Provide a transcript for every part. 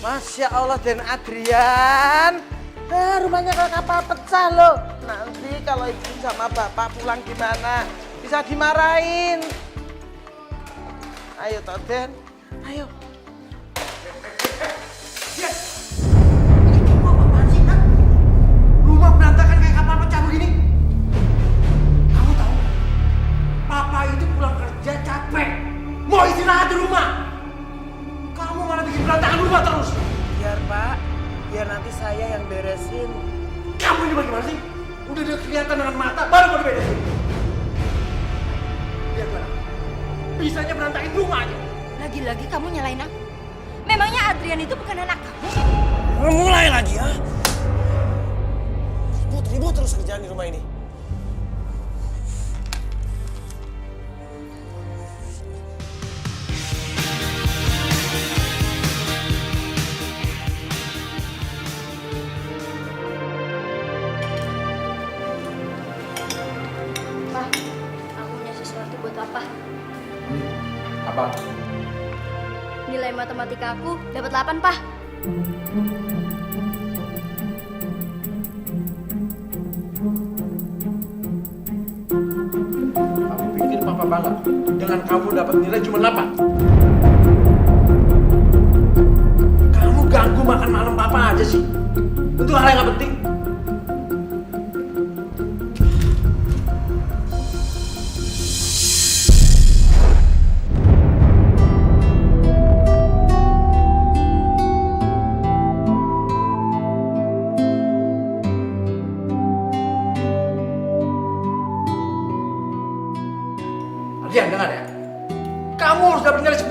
Masya Allah Den Adrian. Rumahnya kayak kapal pecah loh. Nanti kalau ibu sama bapak pulang gimana? Bisa dimarahin. Ayo toh Den, ayo. Kamu apaan sih, Kak? Rumah berantakan kayak kapal pecah begini. Kamu tahu, Papa itu pulang kerja capek. Mau istirahat di rumah. Kamu malah bikin berantakan rumah terus. Biar Pak, biar nanti saya yang beresin. Kamu ini bagaimana sih? Udah kelihatan dengan mata, baru mau diberesin. Lihat mana? Bisanya berantakin rumah aja. Lagi-lagi kamu nyalain aku. Memangnya Adrian itu bukan anak kamu? Mulai lagi ya. Ribut terus kerjaan di rumah ini. Pak, aku punya sesuatu buat Papa. Apa? Nilai matematika aku dapat 8, Pak. Kamu pikir papa bangga dengan kamu dapat nilai cuma 8? Kamu ganggu makan malam papa aja sih. Untuk hal yang gak penting. Adrian, dengar ya. Kamu harus dapat nilai 10.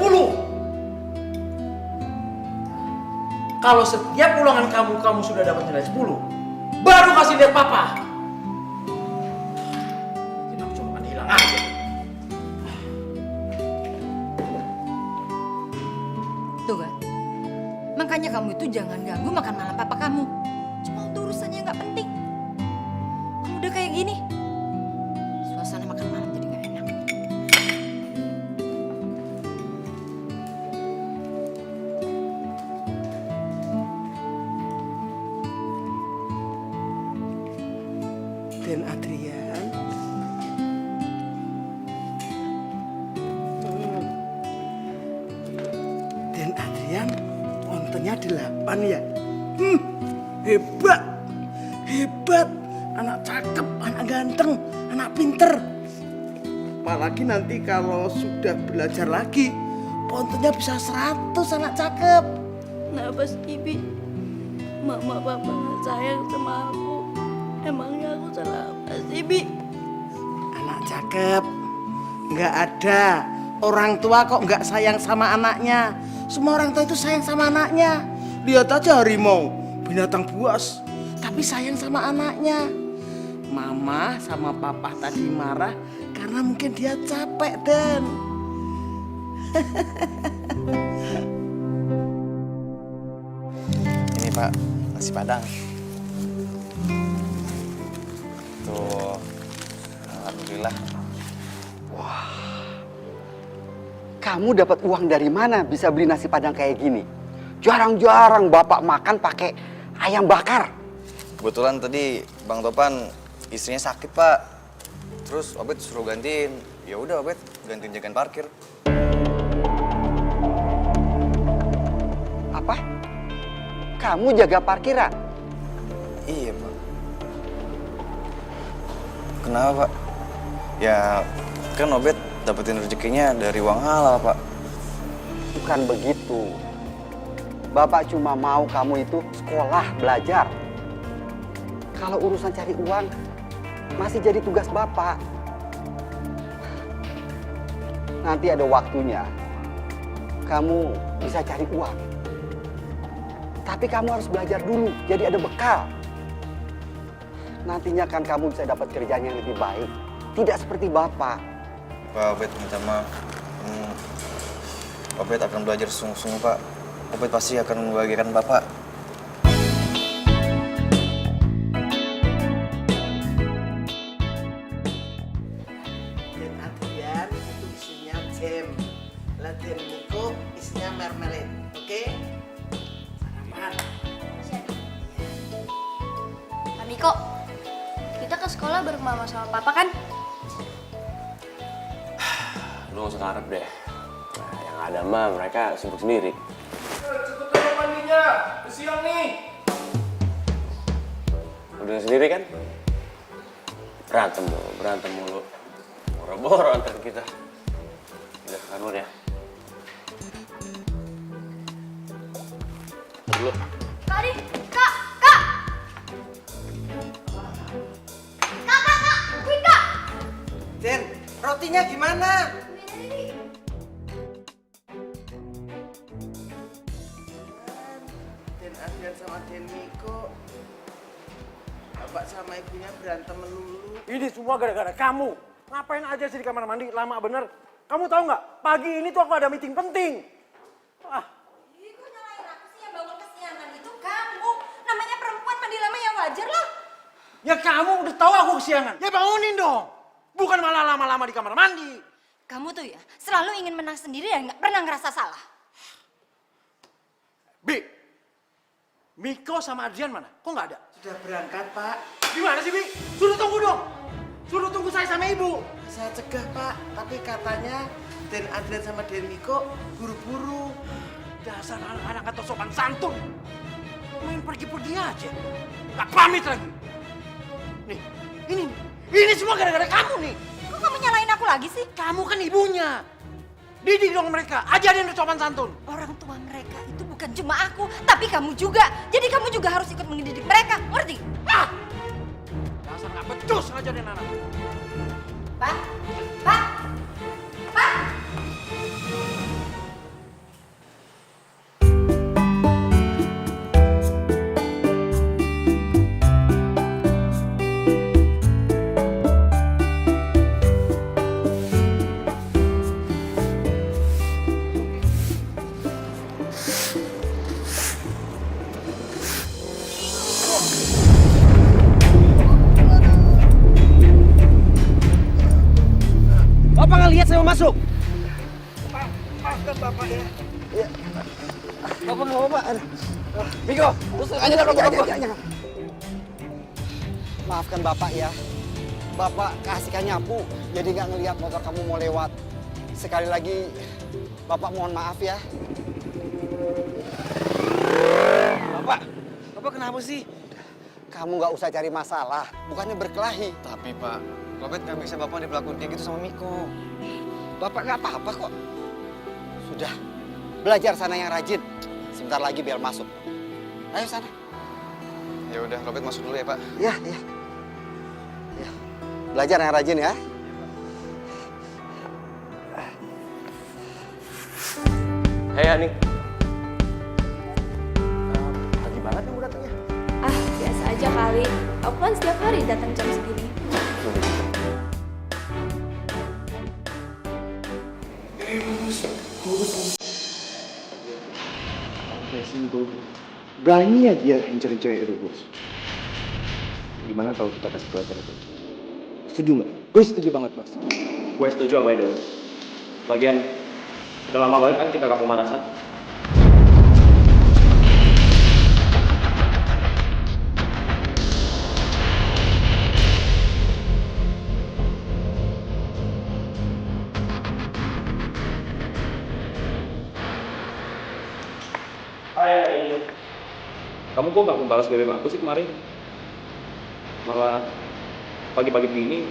Kalau setiap ulangan kamu sudah dapat nilai 10, baru kasih lihat papa. Kenapa cuma kan hilang aja? Tuh kan? Makanya kamu itu jangan ganggu makan malam papa kamu. Cuma untuk urusan yang nggak penting. Kalau udah kayak gini, suasana makan malam jadi nggak enak. Den Adrian. Den Adrian, pontennya 8 ya? Hebat. Hebat. Anak cakep, anak ganteng, anak pinter. Apalagi nanti kalau sudah belajar lagi, pontennya bisa 100 anak cakep. Kenapa sih, Bi? Mama papa nggak sayang sama aku. Emangnya aku salah apa sih, Bi? Anak cakep. Nggak ada orang tua kok nggak sayang sama anaknya. Semua orang tua itu sayang sama anaknya. Lihat aja harimau, binatang buas, tapi sayang sama anaknya. Mama sama papa tadi marah karena mungkin dia capek, Den. Ini Pak, nasi Padang. Tuh, alhamdulillah. Kamu dapat uang dari mana bisa beli nasi Padang kayak gini? Jarang-jarang Bapak makan pakai ayam bakar. Kebetulan tadi Bang Topan istrinya sakit Pak. Terus Obet suruh gantiin. Ya udah Obet gantiin jagaan parkir. Apa? Kamu jaga parkiran? Iya Pak. Kenapa Pak? Ya kan Obet dapetin rezekinya dari uang halal Pak. Bukan begitu. Bapak cuma mau kamu itu sekolah, belajar. Kalau urusan cari uang, masih jadi tugas Bapak. Nanti ada waktunya, kamu bisa cari uang. Tapi kamu harus belajar dulu, jadi ada bekal. Nantinya kan kamu bisa dapat kerjaan yang lebih baik. Tidak seperti Bapak. Pak Obet minta maaf. Obet akan belajar sungguh-sungguh Pak. Obet pasti akan membahagiakan Bapak. Den Adrian itu isinya jam. Lah Den Niko isinya marmalade, oke? Pak Miko, kita ke sekolah bareng mama sama papa kan? Lu gak usah ngarep deh. Nah, yang ada mah mereka sibuk sendiri. Cepet aja mandinya, udah siang nih. Udah sendiri kan? Berantem mulu. Boro-boro antar kita. Udah, kanur ya. Dulu. Tadi, kak! Kak, wih kak! Den, rotinya gimana? Den Adrian sama Den Miko, bapak sama ibunya berantem melulu. Ini semua gara-gara kamu. Ngapain aja sih di kamar mandi? Lama bener. Kamu tahu nggak? Pagi ini tuh aku ada meeting penting. Ah, Ih, kok nyalain aku sih yang bangun kesiangan itu kamu. Namanya perempuan mandi lama ya wajar lah. ya kamu udah tahu aku kesiangan. Ya bangunin dong. Bukan malah lama-lama di kamar mandi. Kamu tuh ya selalu ingin menang sendiri dan nggak pernah ngerasa salah. Bi, Miko sama Adrian mana? Kok nggak ada? Sudah berangkat, Pak. Gimana sih, Bi? Suruh tunggu dong. Suruh tunggu saya sama ibu. Saya cegah, Pak. Tapi katanya Den Adrian sama Den Miko buru-buru. Dasar anak-anak atau sopan santun. Main pergi-pergi aja. Gak pamit lagi. Nih, ini semua gara-gara kamu nih. Kok kamu nyalain aku lagi sih? Kamu kan ibunya. Didik dong mereka, ajarin sopan santun. Orang tua mereka itu bukan cuma aku, tapi kamu juga. Jadi kamu juga harus ikut mendidik mereka, ngerti? Ah! Dasar gak becus ngajarin anak. Pak, Pak, Pak. Bapak nggak lihat saya mau masuk? Maafkan Bapak ya. Bapak nggak apa-apa. Miko, tusuk aja dah Bapak. Maafkan Bapak ya. Bapak kasihkan nyapu, jadi nggak ngelihat motor kamu mau lewat. Sekali lagi, Bapak mohon maaf ya. Bapak kenapa sih? Kamu nggak usah cari masalah, bukannya berkelahi. Tapi Pak, Robert nggak bisa Bapak diperlakuin kayak gitu sama Miko. Bapak nggak apa-apa kok. Sudah, belajar sana yang rajin. Sebentar lagi biar masuk. Ayo sana. Ya udah, Robert masuk dulu ya Pak. Ya. Belajar yang rajin ya. Hei Ani. Pagi banget kamu datangnya. Ah, biasa aja kali. Aku kan setiap hari datang jam segini. Berani aja incer-incer itu, bos. Gimana kalau kita kasih pelajaran itu? Setuju nggak? Gue setuju banget, bos. Gue setuju sama Edo. Lagian, udah lama banget kan kita gak pemanasan. Hai. Kamu kok gak membalas BBM aku sih kemarin? Malah pagi-pagi begini,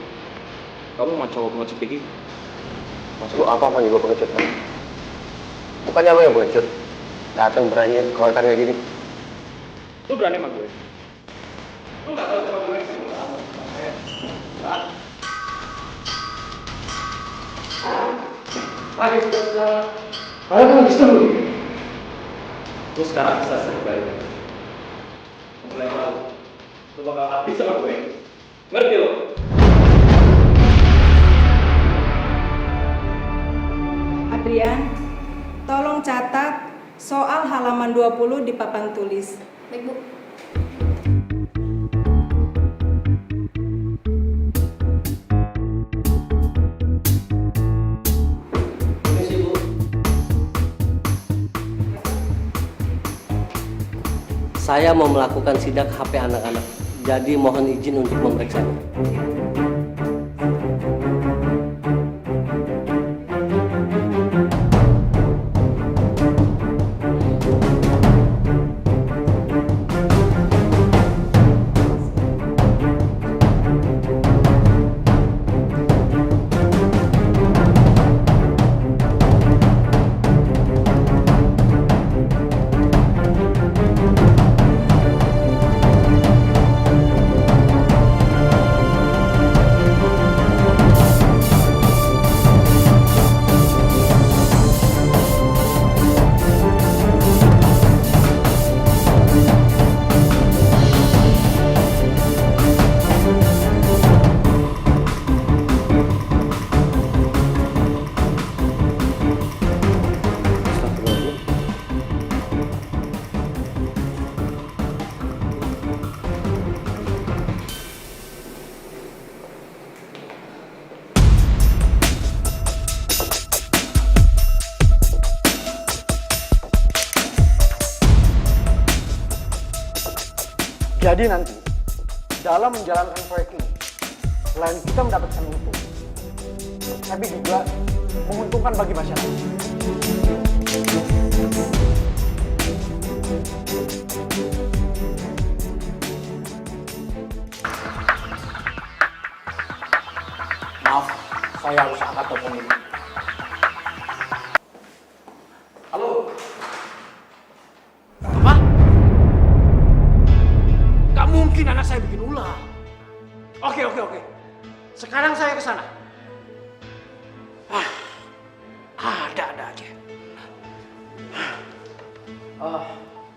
kamu mau cowok pengecut kayak gitu. Maksud lu apa panggil gue pengecut kan? Bukannya lo yang pengecut? Datang berani komentar kayak gini. Lu berani sama gue? Lu gak tau sama gue? Kalian kan lagi seru nih. Lu sekarang bisa sebaik. Mulai malu. Lu bakal habis sama gue. Ngerti lu? Adrian, tolong catat soal halaman 20 di papan tulis. Baik, Bu. Saya mau melakukan sidak HP anak-anak. Jadi mohon izin untuk memeriksanya. Jadi nanti, dalam menjalankan proyek ini, selain kita mendapatkan untung, tapi juga menguntungkan bagi masyarakat. Maaf, saya harus angkat telepon ini. Halo? Apa? Gak mungkin anak saya bikin ulah. Oke. Sekarang saya ke sana. Ada aja.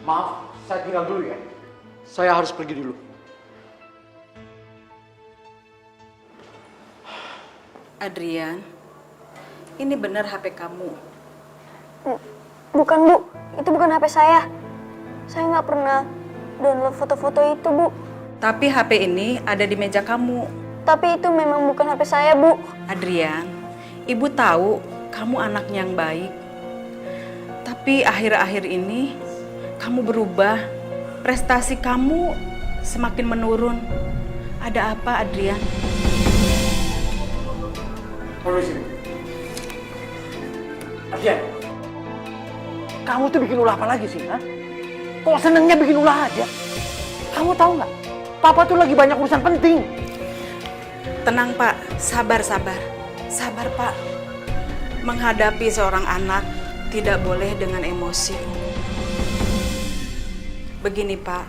Maaf, saya tinggal dulu ya. Saya harus pergi dulu. Adrian, ini benar HP kamu. Bukan, Bu. Itu bukan HP saya. Saya nggak pernah download foto-foto itu, Bu. Tapi HP ini ada di meja kamu. Tapi itu memang bukan HP saya, Bu. Adrian, Ibu tahu kamu anaknya yang baik. Tapi akhir-akhir ini kamu berubah. Prestasi kamu semakin menurun. Ada apa, Adrian? Tunggu sini. Adrian, kamu tuh bikin ulah apa lagi sih, ha? Kok senengnya bikin ulah aja? Kamu tahu nggak? Papa tuh lagi banyak urusan penting. Tenang, Pak. Sabar, Pak. Menghadapi seorang anak tidak boleh dengan emosi. Begini, Pak.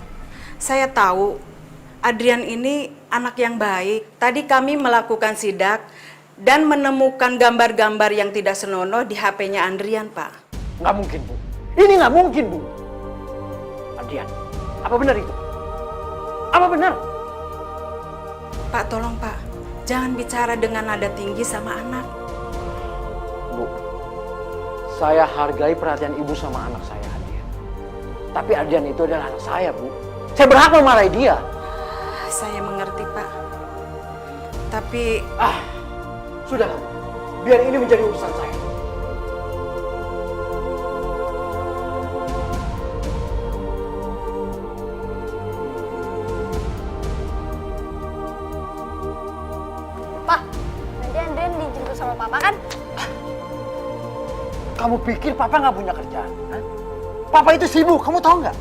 Saya tahu Adrian ini anak yang baik. Tadi kami melakukan sidak dan menemukan gambar-gambar yang tidak senonoh di HP-nya Adrian, Pak. Nggak mungkin, Bu. Ini nggak mungkin, Bu. Adrian, apa benar itu? Apa benar? Pak, tolong, Pak. Jangan bicara dengan nada tinggi sama anak. Bu, saya hargai perhatian Ibu sama anak saya, Adrian. Tapi Adrian itu adalah anak saya, Bu. Saya berhak memarahi dia. Saya mengerti, Pak. Tapi... Sudahlah, biar ini menjadi urusan saya. Pak, nanti Adrian dijemput sama Papa kan? Kamu pikir Papa nggak punya kerjaan? Ha? Papa itu sibuk, kamu tahu nggak?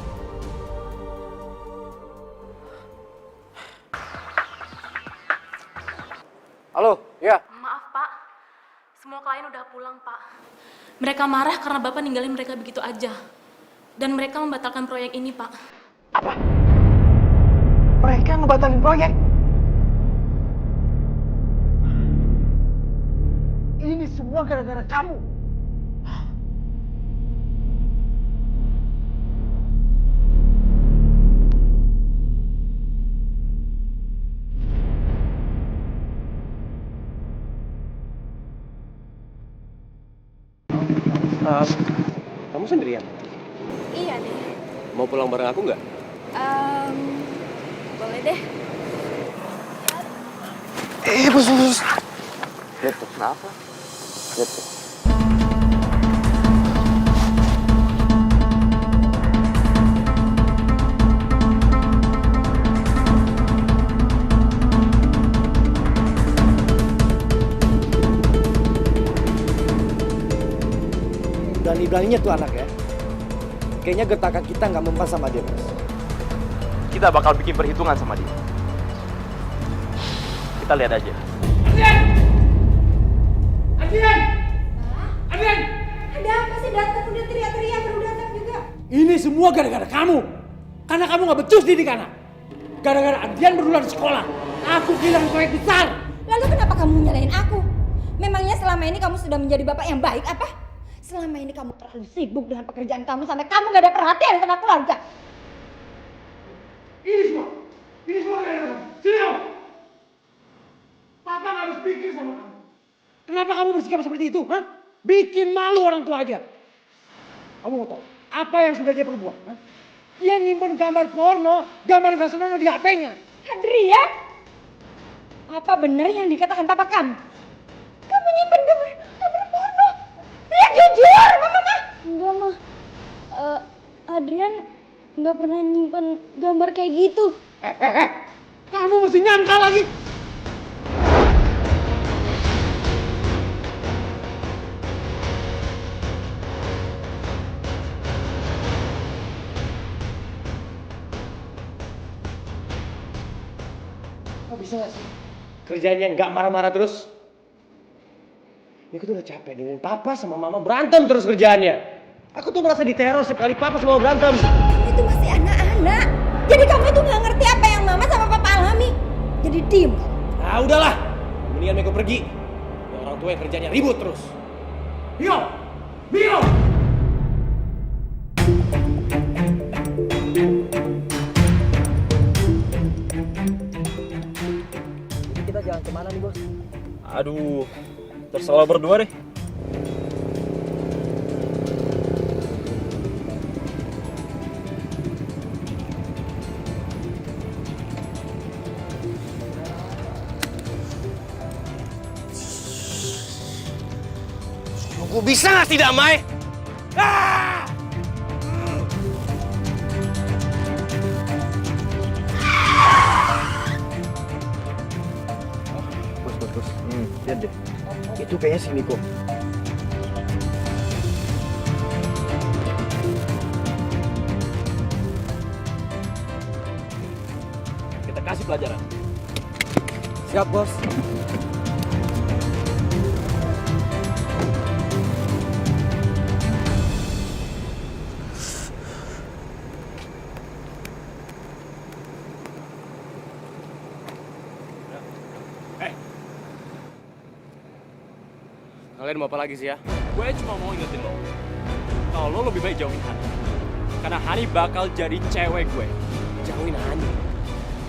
Halo, ya. Maaf, Pak. Semua klien udah pulang, Pak. Mereka marah karena Bapak ninggalin mereka begitu aja. Dan mereka membatalkan proyek ini, Pak. Apa? Mereka ngebatalin proyek? Ini semua gara-gara kamu. Kamu sendirian? Iya deh. Mau pulang bareng aku nggak? Boleh deh. Bos. Lihat tuh, kenapa? Lihat tuh. Berani-beraninya tuh anak ya. Kayaknya getakan kita nggak mempan sama dia, Bos. Kita bakal bikin perhitungan sama dia. Kita lihat aja. Adrian! Ada apa sih datang udah teriak-teriak baru datang juga? Ini semua gara-gara kamu. Karena kamu nggak becus didik anak. Gara-gara Adrian berulang di sekolah, aku kehilangan proyek besar. Lalu kenapa kamu nyalain aku? Memangnya selama ini kamu sudah menjadi bapak yang baik apa? Selama ini kamu terlalu sibuk dengan pekerjaan kamu sampai kamu gak ada perhatian sama keluarga. Ini semua gara-gara kamu. Sini kamu. Papa nggak harus pikir sama kamu. Kenapa kamu bersikap seperti itu? Hah? Bikin malu orang tua aja. Kamu mau tahu apa yang sudah dia perbuat? Hah? Dia nyimpen gambar porno, gambar nggak senonoh di HP-nya. Adrian? Apa benar yang dikatakan papa kamu? Kamu nyimpen gambar porno? Lihat jujur, mama. Enggak, Ma. Adrian nggak pernah nyimpen gambar kayak gitu. Kamu mesti nyangka lagi. Kok bisa gak sih? Kerjanya nggak marah-marah terus? Ini aku tuh udah capek dengan papa sama mama berantem terus kerjaannya. Aku tuh merasa diteror setiap kali papa sama mama berantem. Kamu itu masih anak-anak. Jadi kamu itu gak ngerti apa yang mama sama papa alami. Jadi diem. Nah udahlah, mendingan mereka pergi. Ya, orang tua yang kerjanya ribut terus. Mio! Mio! Jadi kita jalan kemana nih, Bos? Aduh, terserah berdua deh. Gue bisa gak sih damai? Ah! Bos. Lihat deh. Itu kayaknya si Niko. Kita kasih pelajaran. Siap, Bos. Kalian mau apa lagi sih ya? Gue cuma mau ingetin lo. Kalau lo lebih baik jauhin Hani. Karena Hani bakal jadi cewek gue. Jauhin Hani.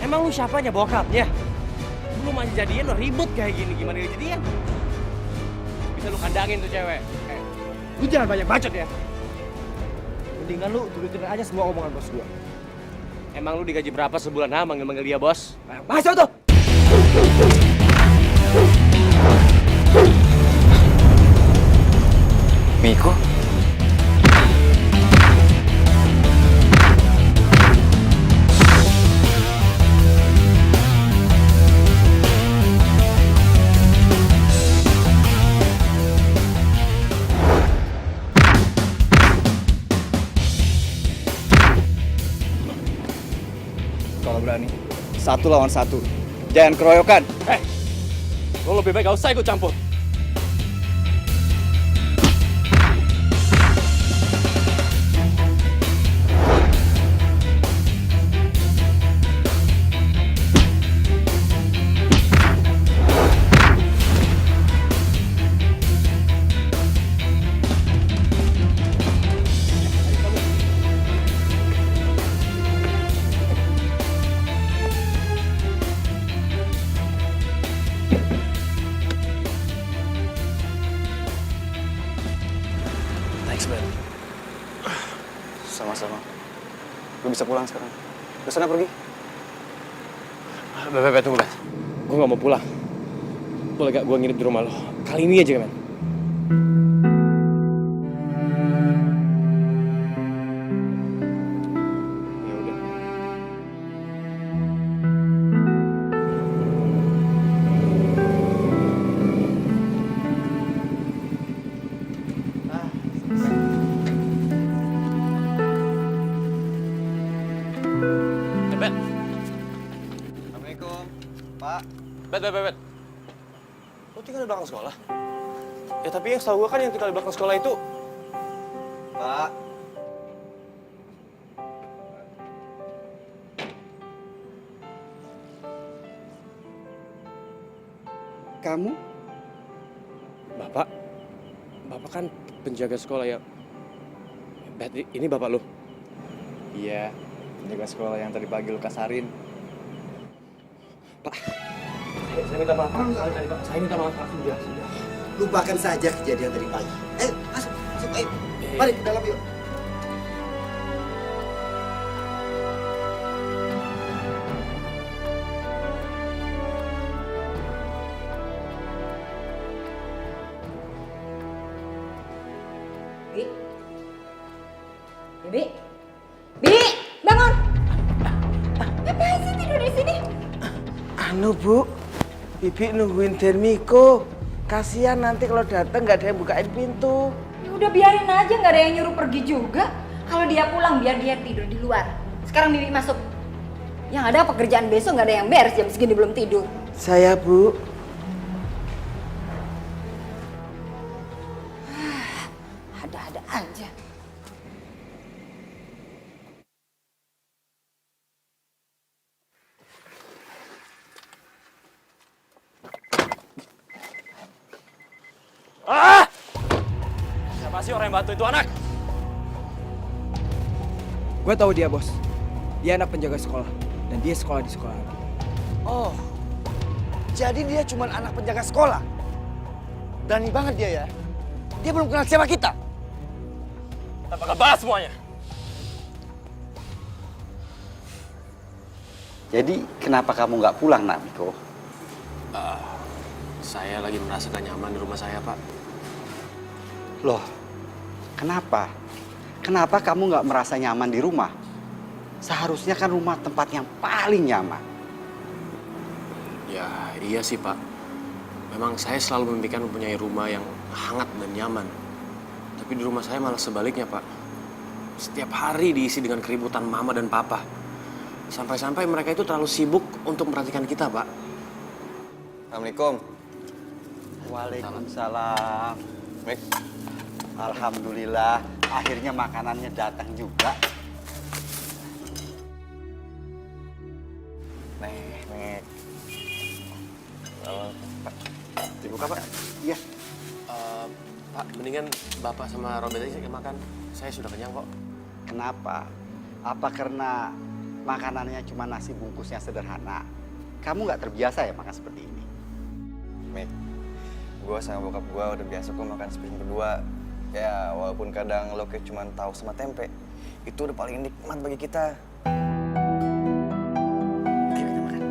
Emang lu siapanya bokapnya? Belum aja jadian lo ribut kayak gini, gimana dia jadian? Bisa lo kandangin tuh cewek. Lu jangan banyak bacot ya. Mendingan lu turutin aja semua omongan bos gua. Emang lu digaji berapa sebulan manggil-manggil dia bos? Masuk tuh. Miko? Kalau berani, 1 lawan 1. Jangan keroyokan. Lo lebih baik gak usah ikut campur. Thanks, man. Sama-sama. Lu bisa pulang sekarang. Lu sana pergi. Bebe, tunggu, Bet. Gue gak mau pulang. Boleh gak gue nginep di rumah lo? Kali ini aja, men. Ya udah. Ah, Bet. Lo tinggal di belakang sekolah? Ya tapi yang setahu gue kan yang tinggal di belakang sekolah itu... Pak. Kamu? Bapak kan penjaga sekolah ya. Bet, ini bapak lo? Iya, penjaga sekolah yang tadi pagi lu kasarin. Pak, saya minta maaf. Saya minta maaf, Pak. Sudah. Lupakan saja kejadian tadi pagi. Ayo, masuk, ayo. Mari ke dalam yuk. Bi, bangun. Ngapain sih tidur di sini? Anu Bu, Bibi nungguin Dermiko. Kasihan nanti kalau datang nggak ada yang bukain pintu. Ya udah biarin aja, nggak ada yang nyuruh pergi juga. Kalau dia pulang biar dia tidur di luar. Sekarang Bibi masuk. Yang ada pekerjaan besok nggak ada yang beres jam segini belum tidur. Saya Bu. Ada-ada aja. Siapa sih orang yang bantu itu anak? Gue tahu dia, Bos. Dia anak penjaga sekolah. Dan dia sekolah di sekolah. Oh, jadi dia cuma anak penjaga sekolah. Berani banget dia ya. Dia belum kenal siapa kita. Kita bakal bahas semuanya. Jadi kenapa kamu nggak pulang, Nak Miko? Saya lagi merasa gak nyaman di rumah saya, Pak. Loh, kenapa? Kenapa kamu nggak merasa nyaman di rumah? Seharusnya kan rumah tempat yang paling nyaman. Ya, iya sih, Pak. Memang saya selalu memimpikan mempunyai rumah yang hangat dan nyaman. Tapi di rumah saya malah sebaliknya, Pak. Setiap hari diisi dengan keributan mama dan papa. Sampai-sampai mereka itu terlalu sibuk untuk memperhatikan kita, Pak. Assalamualaikum. Waalaikumsalam. Mik. Alhamdulillah, akhirnya makanannya datang juga. Mik. Pak. Dibuka, Pak? Iya. Pak, mendingan Bapak sama Robert aja makan. Saya sudah kenyang kok. Kenapa? Apa karena makanannya cuma nasi bungkusnya sederhana? Kamu nggak terbiasa ya makan seperti ini? Mik, gue sama bokap gue udah biasa kok makan sepiring berdua. Ya, walaupun kadang lo kayak cuma tahu sama tempe, itu udah paling nikmat bagi kita. Ayo kita makan.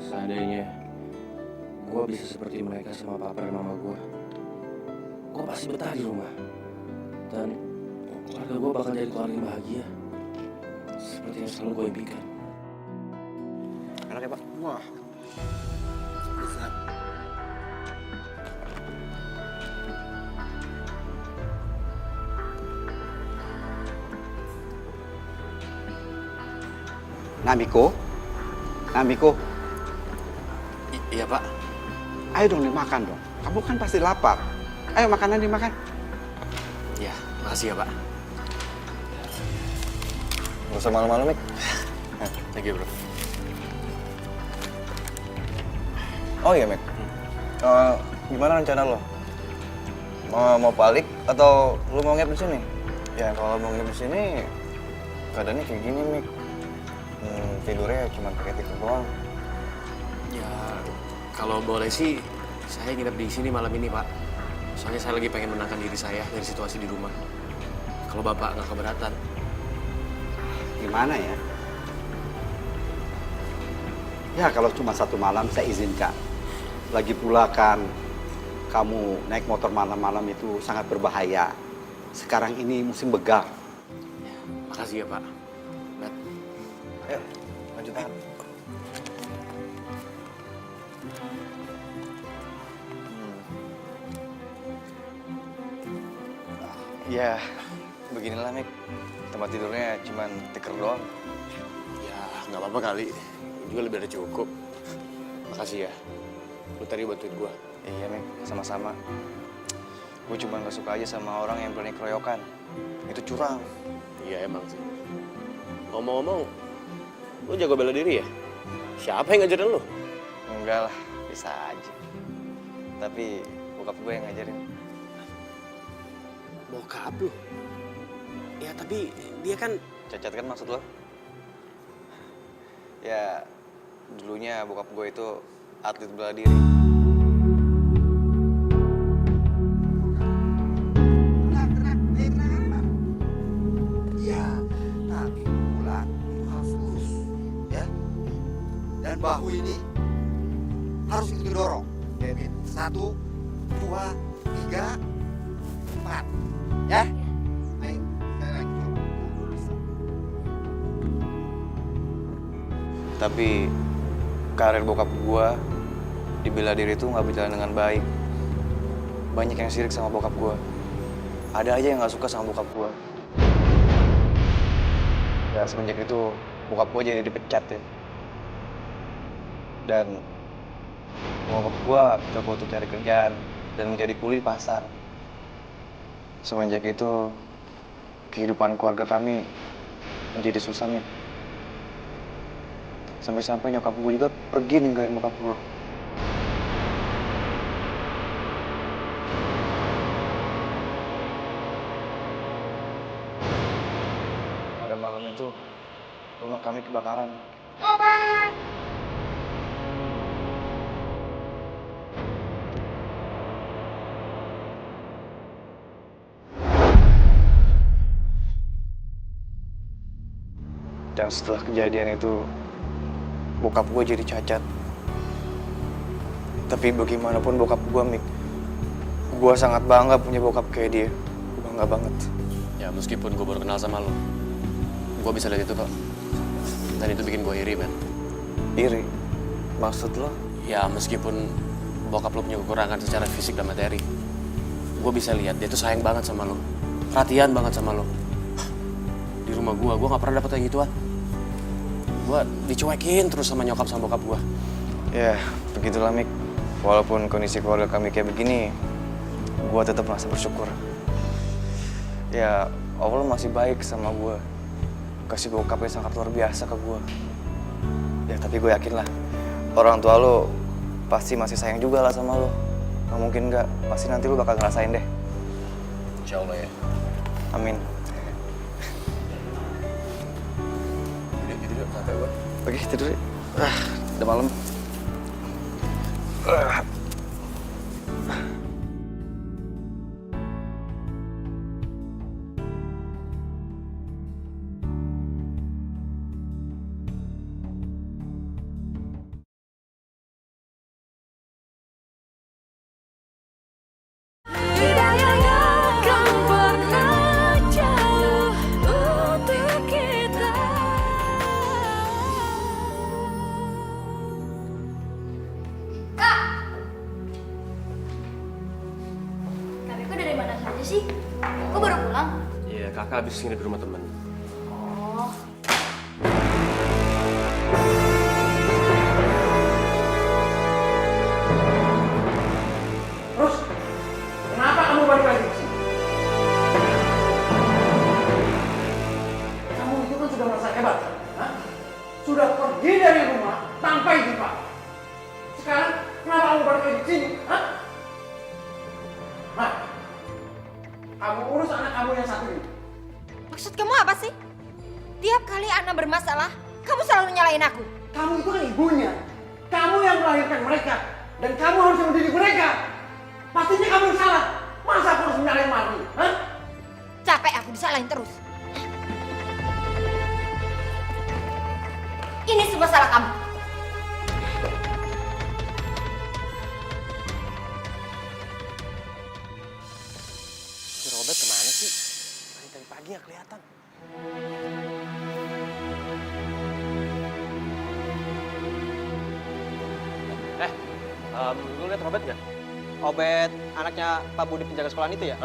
Seandainya gue bisa seperti mereka sama papa dan mama gue pasti betah di rumah. Dan keluarga gue bakal jadi keluarga yang bahagia. Seperti yang selalu gue impikan. Enak ya, Pak? Wah. Namiko? Iya, Pak. Ayo dong dimakan dong. Kamu kan pasti lapar. Ayo makanan dimakan. Iya, makasih ya, Pak. Gak usah malu-malu, Mik. Thank you, bro. Oh iya, Mik. Gimana rencana lo? Mau balik atau lo mau nginep di sini? Ya kalau mau nginep di sini, keadaannya kayak gini, Mik. Tidurnya cuma pakai tikar doang. Ya, kalau boleh sih, saya nginep di sini malam ini, Pak. Soalnya saya lagi pengen menenangkan diri saya dari situasi di rumah. Kalau Bapak nggak keberatan. Gimana ya? Ya kalau cuma satu malam saya izinkan. Lagi pula kan kamu naik motor malam-malam itu sangat berbahaya. Sekarang ini musim begal. Makasih ya, Pak. Bet. Ayo, lanjut makan. Ya, beginilah, Mik. Tempat tidurnya cuman tikar doang. Ya, nggak apa-apa kali. Juga lebih dari cukup. Makasih ya. Lu tadi bantuin gua. Iya, Mik. Sama-sama. Gue cuma gak suka aja sama orang yang berani keroyokan. Itu curang. Iya, emang sih. Ngomong-ngomong, lu jago bela diri ya? Siapa yang ngajarin lu? Enggak lah, bisa aja. Tapi bokap gue yang ngajarin. Bokap lu? Ya, tapi dia kan... Cacat kan maksud lo? Ya, dulunya bokap gue itu atlet bela diri. Iya, tapi bulan itu harus lurus, ya. Dan bahu ini harus itu dorong. Jadi 1, 2, 3, 4, ya. Ayo, saya lagi coba. Tapi karir bokap gue di bela diri itu nggak berjalan dengan baik. Banyak yang sirik sama bokap gue. Ada aja yang nggak suka sama bokap gue. Ya semenjak itu bokap gue jadi dipecat ya. Dan bokap gue coba untuk cari kerjaan dan menjadi kuli di pasar. Semenjak itu kehidupan keluarga kami menjadi susah nih. Sampai-sampai nyokap gue juga pergi ninggalin bokap gue. Pada malam itu rumah kami kebakaran. Dan setelah kejadian itu, bokap gue jadi cacat. Tapi bagaimanapun bokap gue, Mik, gue sangat bangga punya bokap kayak dia. Bangga banget. Ya, meskipun gue baru kenal sama lo, gue bisa lihat itu kok. Dan itu bikin gue iri, men. Iri? Maksud lo? Ya, meskipun bokap lo punya kekurangan secara fisik dan materi, gue bisa lihat dia tuh sayang banget sama lo. Perhatian banget sama lo. Di rumah gue gak pernah dapet kayak gituan. Gue dicuekin terus sama nyokap sama bokap gue. Ya, begitulah, Mik. Walaupun kondisi keluarga kami kayak begini, gue tetap merasa bersyukur. Ya, Allah masih baik sama gue. Kasih bokap yang sangat luar biasa ke gue. Ya, tapi gue yakin lah, orang tua lo pasti masih sayang juga lah sama lo. Nggak mungkin nggak, pasti nanti lo bakal ngerasain deh. Insya Allah ya. Amin. Tidur, santai gue. Oke, tidur. Udah malam. Kakekku dari mana saja sih? Kok baru pulang? Iya, kakak habis singgah di rumah temen. Oh. Terus, kenapa kamu balik lagi ke sini? Kamu itu kan sudah merasa hebat, ha? Sudah pergi dari rumah tanpa izin Pak. Sekarang, kenapa kamu balik lagi ke sini? Ha? Nah, kamu urus anak kamu yang satu ini. Maksud kamu apa sih? Tiap kali Ana bermasalah, kamu selalu nyalain aku. Kamu itu kan ibunya. Kamu yang melahirkan mereka. Dan kamu harus mendidik mereka. Pastinya kamu yang salah. Masa aku harus menyalahin Marni? Hah? Capek aku disalahin terus. Ini semua salah kamu. Si Robert kemana sih? Dari pagi gak kelihatan. Lu liat Robert gak? Obet, anaknya Pak Budi penjaga sekolahan itu ya?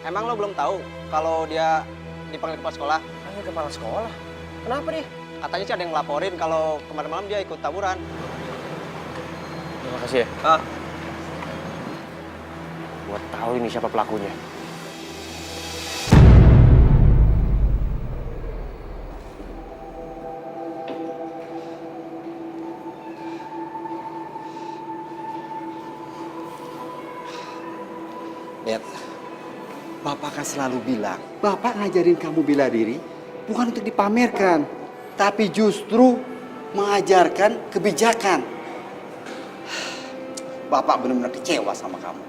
Emang lo belum tahu kalau dia dipanggil kepala sekolah? Wakil kepala sekolah? Kenapa nih? Katanya sih ada yang ngelaporin kalau kemarin malam dia ikut tawuran. Terima kasih ya. Gua tahu ini siapa pelakunya. Bet, Bapak kan selalu bilang, Bapak ngajarin kamu bela diri bukan untuk dipamerkan, tapi justru mengajarkan kebijakan. Bapak benar-benar kecewa sama kamu.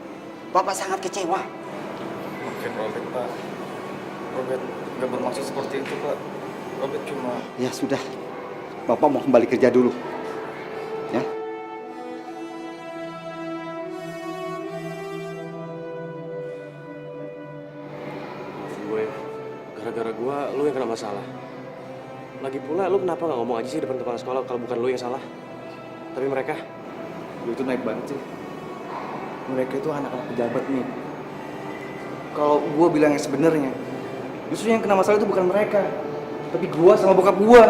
Bapak sangat kecewa. Maafin Robert, Pak. Robert nggak bermaksud seperti itu, Pak. Robert cuma... Ya sudah, Bapak mau kembali kerja dulu. Ya. Gue, gara-gara gue, lu yang kena masalah. Lagi pula, lu kenapa nggak ngomong aja sih depan kepala sekolah kalau bukan lu yang salah? Tapi mereka, Lu itu naik banget sih. Mereka itu anak-anak pejabat nih. Kalau gue bilang yang sebenarnya, justru yang kena masalah itu bukan mereka, tapi gue sama bokap gue.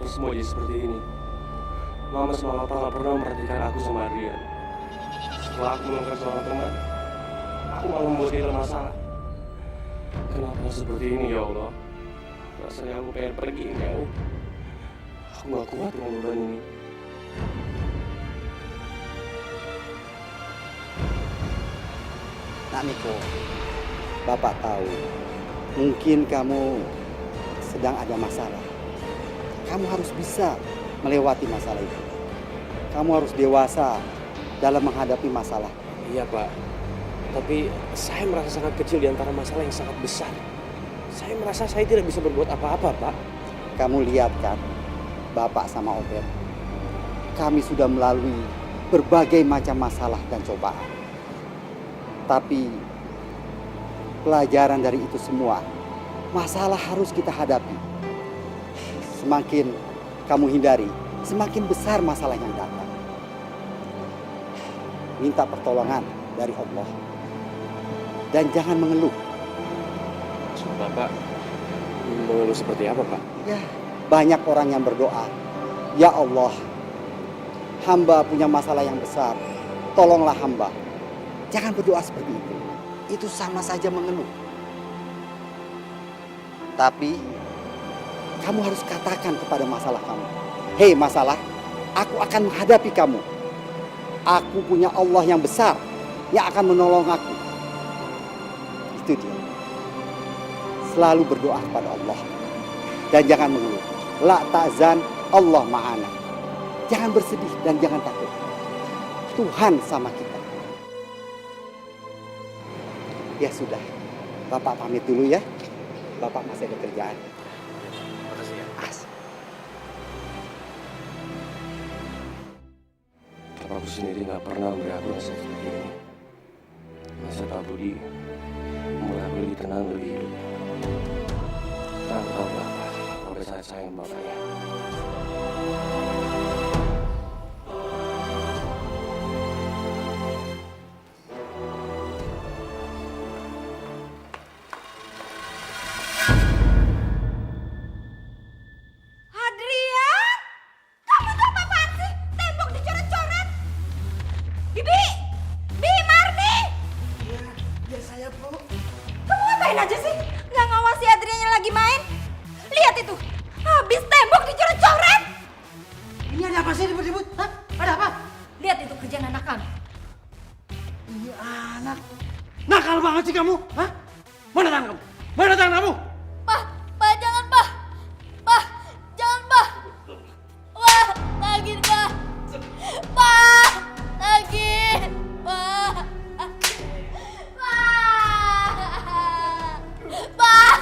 kenapa semua jadi seperti ini? Mama sama Papa nggak pernah memperhatikan aku sama Adrian. Setelah aku menemukan seorang teman, aku malah membuat dia dalam masalah. Kenapa seperti ini ya Allah? Rasanya aku pengen pergi jauh. Aku gak kuat dengan beban ini. Nak Niko, Bapak tahu, mungkin kamu sedang ada masalah. Kamu harus bisa melewati masalah itu. Kamu harus dewasa dalam menghadapi masalah. Iya Pak, tapi saya merasa sangat kecil di antara masalah yang sangat besar. Saya merasa saya tidak bisa berbuat apa-apa Pak. Kamu lihat kan, Bapak sama Obed, kami sudah melalui berbagai macam masalah dan cobaan. Tapi pelajaran dari itu semua, masalah harus kita hadapi. Semakin kamu hindari, semakin besar masalah yang datang. Minta pertolongan dari Allah. Dan jangan mengeluh. Maksud Bapak, mengeluh seperti apa Pak? Ya, banyak orang yang berdoa, ya Allah, hamba punya masalah yang besar, tolonglah hamba. Jangan berdoa seperti itu. Itu sama saja mengeluh. Tapi kamu harus katakan kepada masalah kamu, hei masalah, aku akan menghadapi kamu. Aku punya Allah yang besar yang akan menolong aku. Itu dia. Selalu berdoa kepada Allah. Dan jangan mengeluh. La ta'zan, Allah ma'ana. Jangan bersedih dan jangan takut. Tuhan sama kita. Ya sudah, Bapak pamit dulu ya. Bapak masih ada kerjaan. Makasih ya. Aku sendiri nggak pernah memberi aku rasa seperti ini. Masa Pak Budi membuat aku lebih tenang, lebih hidup. Sekarang tahu berapa Robert sangat sayang bapaknya. Adrian, kamu tuh apaan sih? Tembok dicoret-coret. Bibi, Marni. Ya saya Bu. Kamu ngapain aja sih? Nggak ngawasi Adrian yang lagi main? Lihat itu, habis tembok dicoret-coret. Ini ada apa sih ribut-ribut? Hah? Ada apa? Lihat itu kerjaan anak kamu. Ini anak. Nakal banget sih kamu. Hah? Mana tangan kamu? Mana tangan kamu? Pak, jangan, Pak. Pak, jangan, Pak. Wah, sakit, Pak. Pak, sakit. Pak. Pak.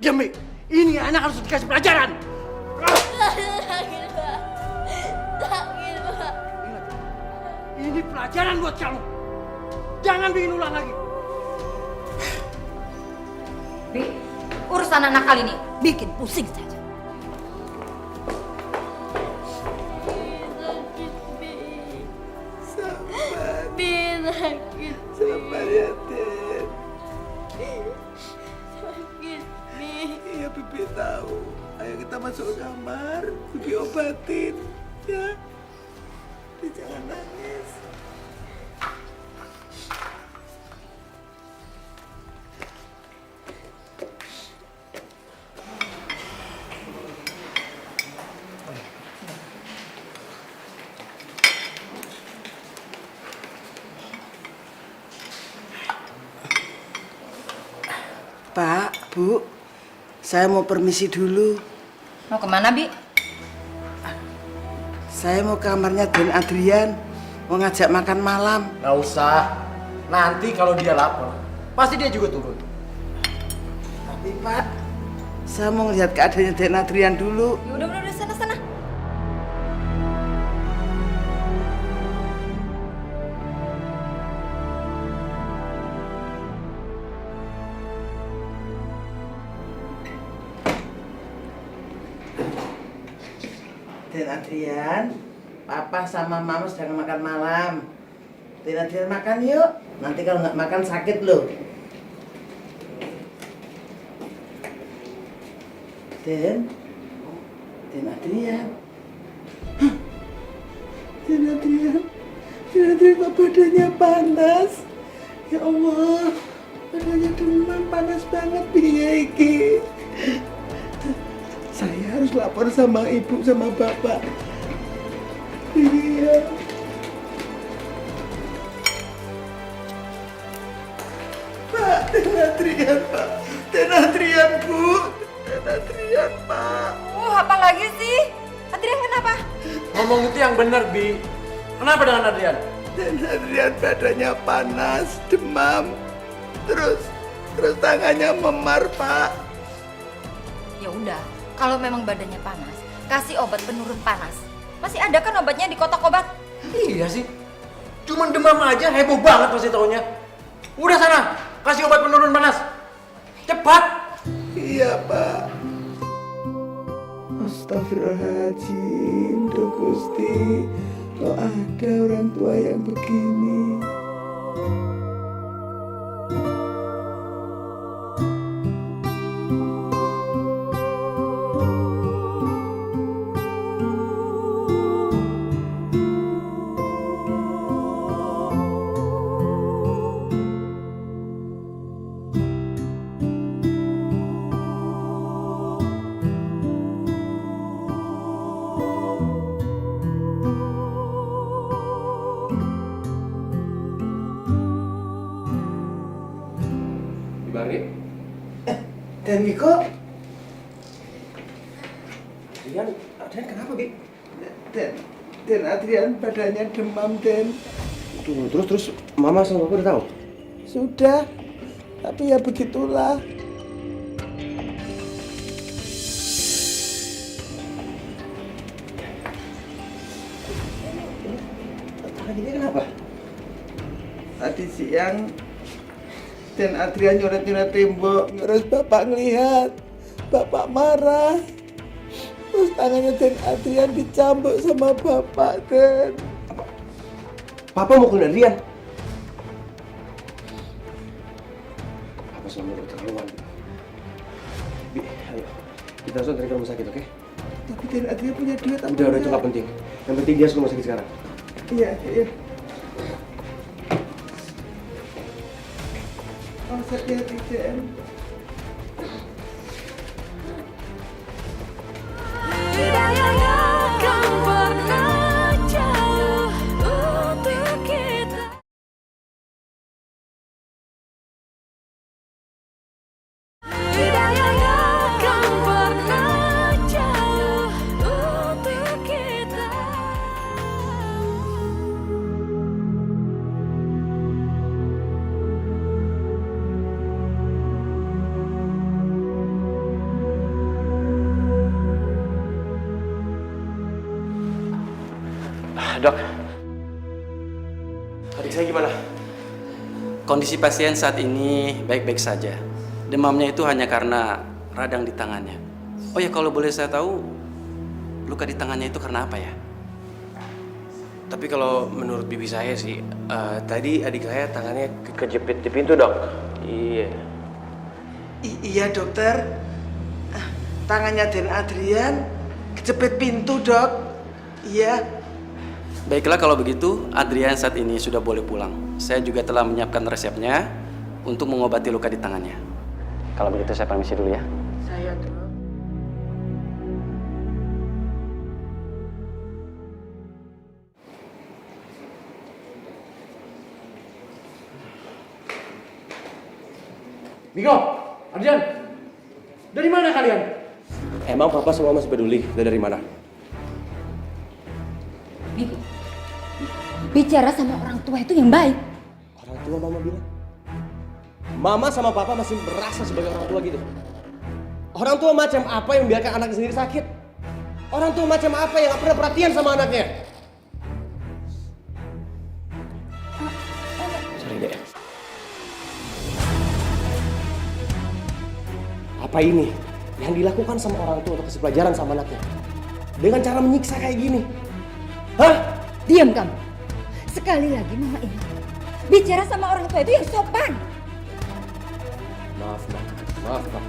Diam, Mi. Ini anak harus dikasih pelajaran. Sakit, Pak. Sakit, Pak. Ini pelajaran buat kamu. Jangan bikin ulang lagi. Urusan anak kali ini bikin pusing saja. Sakit. Sabar ya, Den. Sakit, Bi. Iya, Bibi tahu. Ayo kita masuk ke kamar, Bibi obatin. Ya. Bibi jangan nangis. Pak, Bu, saya mau permisi dulu. Mau kemana, Bi? Saya mau ke kamarnya Den Adrian, mau ngajak makan malam. Nggak usah. Nanti kalau dia lapor, pasti dia juga turun. Tapi Pak, saya mau lihat keadaannya Den Adrian dulu. Ya udah sana. Den Adrian, Papa sama Mama sedang makan malam. Den Adrian makan yuk. Nanti kalau nggak makan sakit loh. Den Adrian. Hah? Den Adrian kok badannya panas. Ya Allah, badannya demam panas banget piye iki. Saya harus lapor sama ibu sama bapak. Iya. Pak, Den Adrian, Pak. Den Adrian, Bu. Den Adrian, Pak. Apa lagi sih? Adrian kenapa? Ngomong itu yang bener, Bi. Kenapa dengan Adrian? Den Adrian badannya panas, demam. Terus tangannya memar, Pak. Ya udah, kalau memang badannya panas, kasih obat penurun panas. Masih ada kan obatnya di kotak obat? Iya sih. Cuman demam aja heboh banget pasti taunya. Udah sana, kasih obat penurun panas. Cepat. Iya, Pak. Astagfirullahaladzim, Duh Gusti. Kok ada orang tua yang begini? Bari, Dan Niko, Adrian kenapa, Bi? Den Adrian badannya demam, Den. Terus Mama sama Papa udah tahu? Sudah, tapi ya begitulah. Tangan ini kenapa? Tadi siang Den Adrian nyoret-nyoret tembok, terus Bapak ngelihat, Bapak marah. Terus tangannya Den Adrian dicambuk sama Bapak, Den. Papa mau ke Adrian? Papa sama udah keterlaluan. Bi, ayo. Kita langsung dari rumah sakit, oke? Tapi Den Adrian punya duit apa Udah, itu enggak? nggak penting. Yang penting dia harus ke rumah sakit sekarang. Iya. Harus hati-hati, Den. Dok, adik saya gimana? Kondisi pasien saat ini baik-baik saja. Demamnya itu hanya karena radang di tangannya. Oh ya, kalau boleh saya tahu, luka di tangannya itu karena apa ya? Tapi kalau menurut bibi saya sih, tadi adik saya tangannya kejepit di pintu, Dok. Iya. Iya dokter, tangannya Den Adrian kejepit pintu dok. Iya. Baiklah kalau begitu, Adrian saat ini sudah boleh pulang. Saya juga telah menyiapkan resepnya untuk mengobati luka di tangannya. Kalau begitu saya permisi dulu ya. Saya dok. Miko, Adrian, dari mana kalian? Emang papa semua masih peduli? Dari mana? Miko, bicara sama orang tua itu yang baik. Orang tua mama bilang. Mama sama papa masih merasa sebagai orang tua gitu. Orang tua macam apa yang membiarkan anaknya sendiri sakit? Orang tua macam apa yang gak pernah perhatian sama anaknya? Sorry deh. Apa ini yang dilakukan sama orang tua untuk kasih pelajaran sama anaknya? Dengan cara menyiksa kayak gini? Hah? Diam kamu. Sekali lagi mama ini bicara sama orang tua itu yang sopan. Maaf, Mak. Maaf, Pak.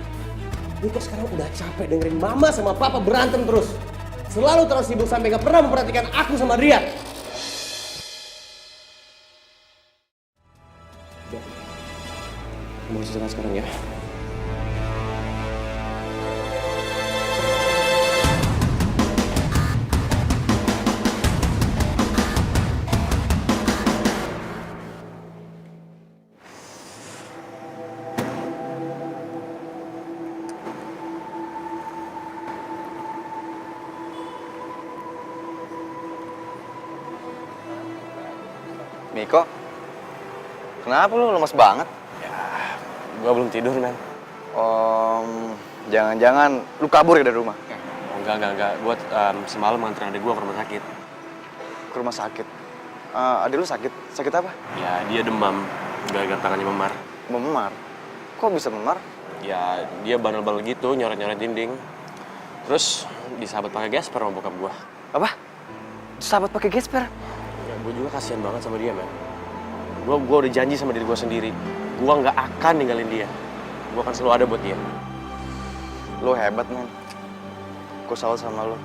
Niko sekarang udah capek dengerin mama sama papa berantem terus. Selalu terus sibuk sampai gak pernah memperhatikan aku sama Adrian. Udah. Mau selesai sekarang ya. Miko, kenapa lu lemes banget? Gua belum tidur, men. Jangan-jangan lu kabur ya dari rumah? Oh, enggak. Gua semalam nganterin adik gua ke rumah sakit. Ke rumah sakit? Adik lu sakit? Sakit apa? Ya, dia demam. Gara-gara tangannya memar. Memar? Kok bisa memar? Ya, dia bandel-bandel gitu, nyoret-nyoret dinding. Terus disahabat pakai gesper sama bokap gua. Apa? Sahabat pakai gesper? Ya, gue juga kasihan banget sama dia, men. Gue udah janji sama diri gue sendiri. Gue nggak akan ninggalin dia. Gue akan selalu ada buat dia. Lu hebat, men. Gue salut sama lu.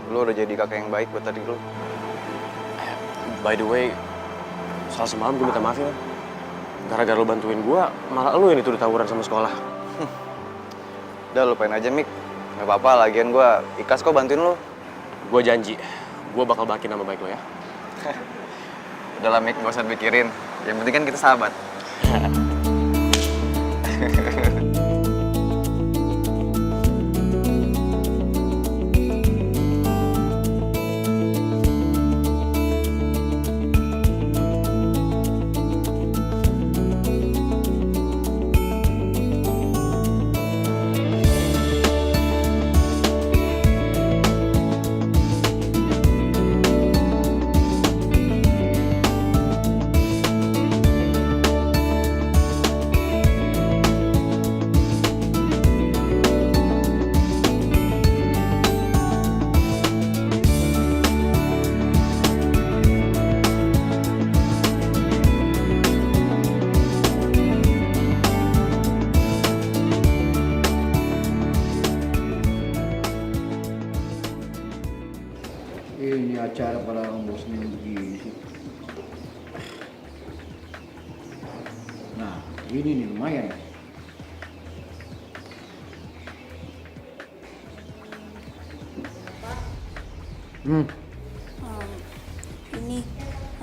Lu udah jadi kakak yang baik buat adik lu. By the way, soal semalam gue minta maaf ya, men. Gara-gara lu bantuin gue, malah lu yang dituduh tawuran sama sekolah. Udah, lupain aja, Mik. Gak apa-apa, lagian gue ikhlas kok bantuin lu. Gue janji, gue bakal balikin nama baik lo ya. Udah lah, Mik, gak usah pikirin. Yang penting kan kita sahabat. Ini acara para muslim begini sih. Nah, ini nih lumayan. Ini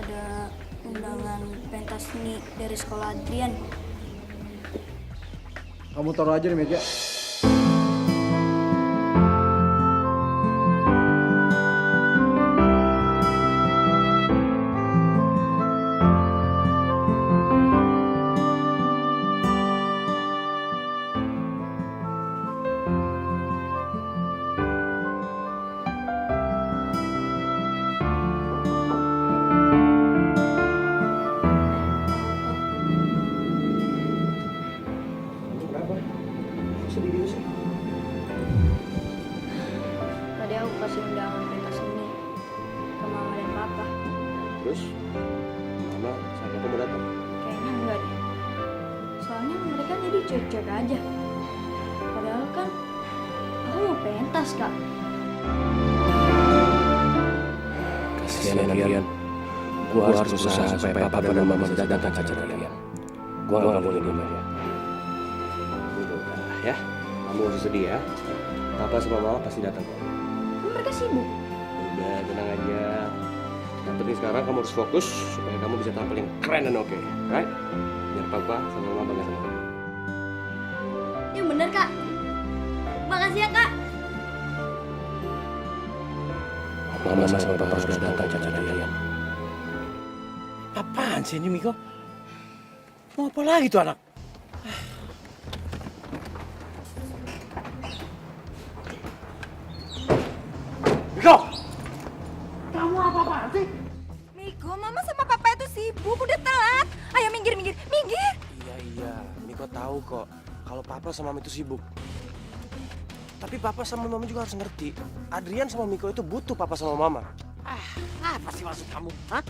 ada undangan pentas seni dari sekolah Adrian. Kamu taruh aja di meja. terus mama sama papa mau datang. Kayaknya enggak deh. Soalnya mereka jadi cuek-cuek aja. Padahal kan aku mau pentas, Kak. Kasihan Adrian. Gua harus berusaha supaya papa dan mama bisa datang ke acara Adrian. Gua nggak boleh diem aja. Udah ya, kamu gak usah sedih ya. Papa sama mama pasti datang kok. Mereka sibuk. Udah, tenang aja. Yang penting sekarang kamu harus fokus supaya kamu bisa tampil yang keren dan oke, right? Biar papa sama mama bangga sama kamu. Yang bener, Kak. Makasih ya, Kak. Mama sama papa harus datang ke acara Adrian. Apaan sih ini, Miko? Mau apa lagi tuh anak? Miko! Kamu apa-apaan sih? Miko, mama sama papa itu sibuk, udah telat. Ayo minggir, minggir, minggir. Iya, Miko tahu kok kalau papa sama mama itu sibuk. Tapi papa sama mama juga harus ngerti, Adrian sama Miko itu butuh papa sama mama. Apa sih maksud kamu? Hah?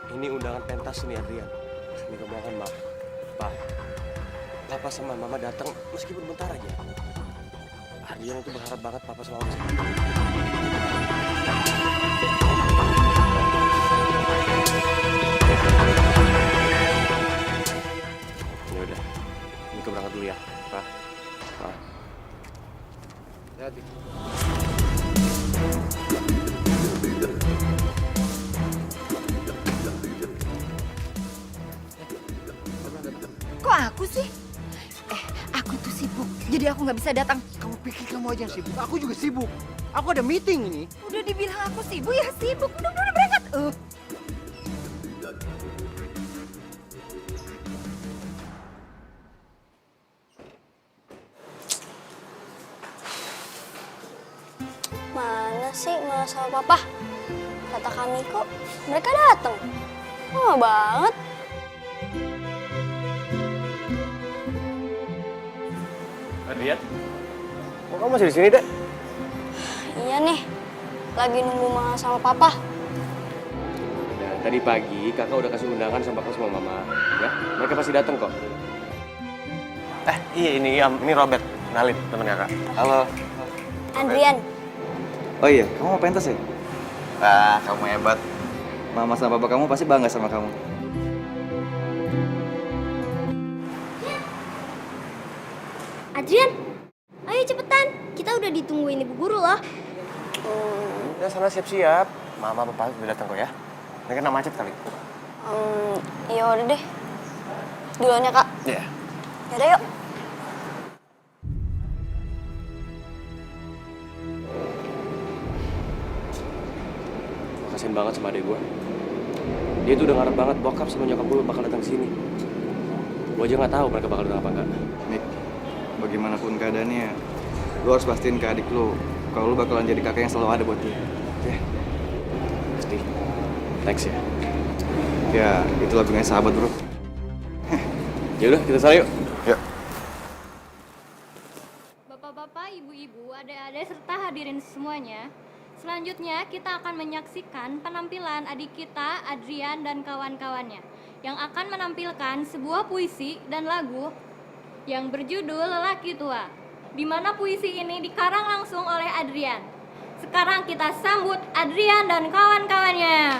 Ini undangan pentas nih Adrian. Miko mohon maaf, Pak. Papa sama mama datang meskipun bentar aja. Adrian itu berharap banget papa sama mama. Ya udah, Miko berangkat dulu ya, Pak. Pak. Hati-hati. Kok aku sih? Aku tuh sibuk, jadi aku nggak bisa datang. Kamu pikir kamu aja yang sibuk? Aku juga sibuk. Aku ada meeting ini. Udah dibilang aku sibuk, ya sibuk. Udah berangkat. Mana sih Mama sama Papa? Kata kami kok mereka datang. Lama banget. Adrian, kok kamu masih di sini, Dek? Iya nih, lagi nunggu Mama sama Papa. Nah, tadi pagi kakak udah kasih undangan sama papa sama mama, ya. Mereka pasti datang kok. Iya ini Robert, kenalin teman kakak. Halo. Adrian. Oh iya, kamu mau pentas ya? Wah, kamu hebat. Mama sama papa kamu pasti bangga sama kamu. Adrian, ayo cepetan. Kita udah ditungguin ibu guru loh. Ya sana siap-siap. Mama papa udah datang kok ya. Mereka kena macet kali. Iya udah deh. Duluan ya, Kak. Iya. Yaudah yuk. Kasian banget sama adek gue. Dia tuh udah ngarep banget bokap sama nyokap gue bakal datang sini. Gue aja nggak tahu mereka bakal datang apa enggak. Nick, bagaimanapun keadaannya, lu harus pastiin ke adik lu kalau lu bakalan jadi kakak yang selalu ada buat dia. Oke? Pasti. Thanks ya. Ya, itu lagunya sahabat, bro. Ya udah, kita sana yuk. Yuk. Bapak-bapak, ibu-ibu, adik-adik serta hadirin semuanya. Selanjutnya kita akan menyaksikan penampilan adik kita Adrian dan kawan-kawannya yang akan menampilkan sebuah puisi dan lagu yang berjudul Lelaki Tua, di mana puisi ini dikarang langsung oleh Adrian. Sekarang kita sambut Adrian dan kawan-kawannya.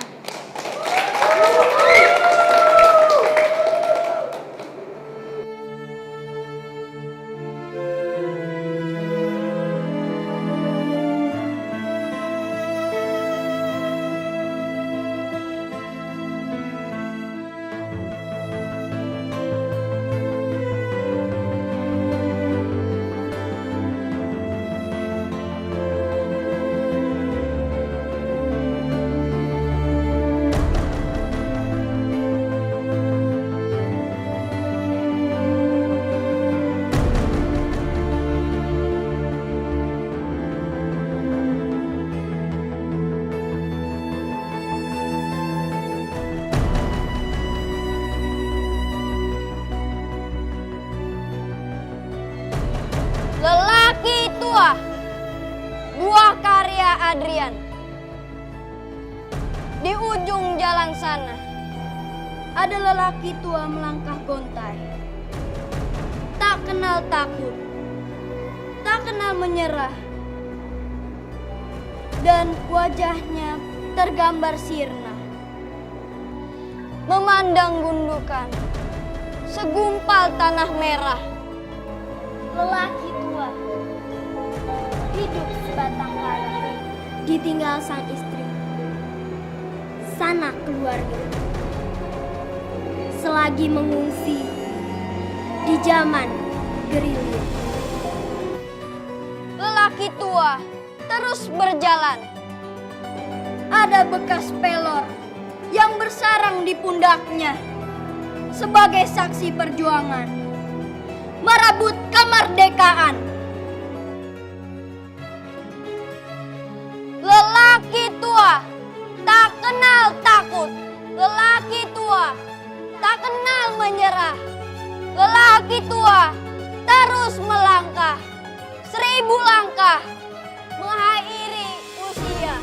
Satria Adrian. Di ujung jalan sana ada lelaki tua melangkah gontai. Tak kenal takut, tak kenal menyerah. Dan wajahnya tergambar sirna. Memandang gundukan segumpal tanah merah. Lelaki tua hidup sebatang kara, ditinggal sang istri, sanak keluarga, selagi mengungsi di zaman gerilya. Lelaki tua terus berjalan. Ada bekas pelor yang bersarang di pundaknya sebagai saksi perjuangan merebut kemerdekaan. Lelaki tua tak kenal takut. Lelaki tua tak kenal menyerah. Lelaki tua terus melangkah. 1000 langkah mengakhiri usia.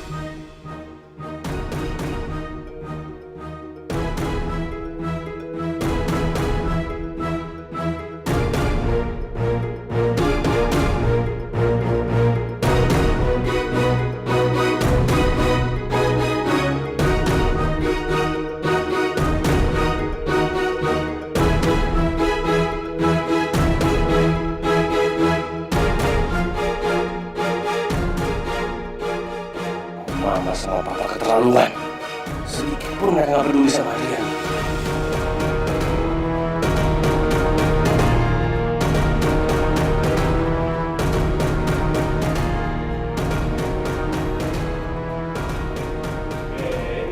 Mama sama papa keterlaluan. Sedikit pun mereka gak peduli sama Adrian.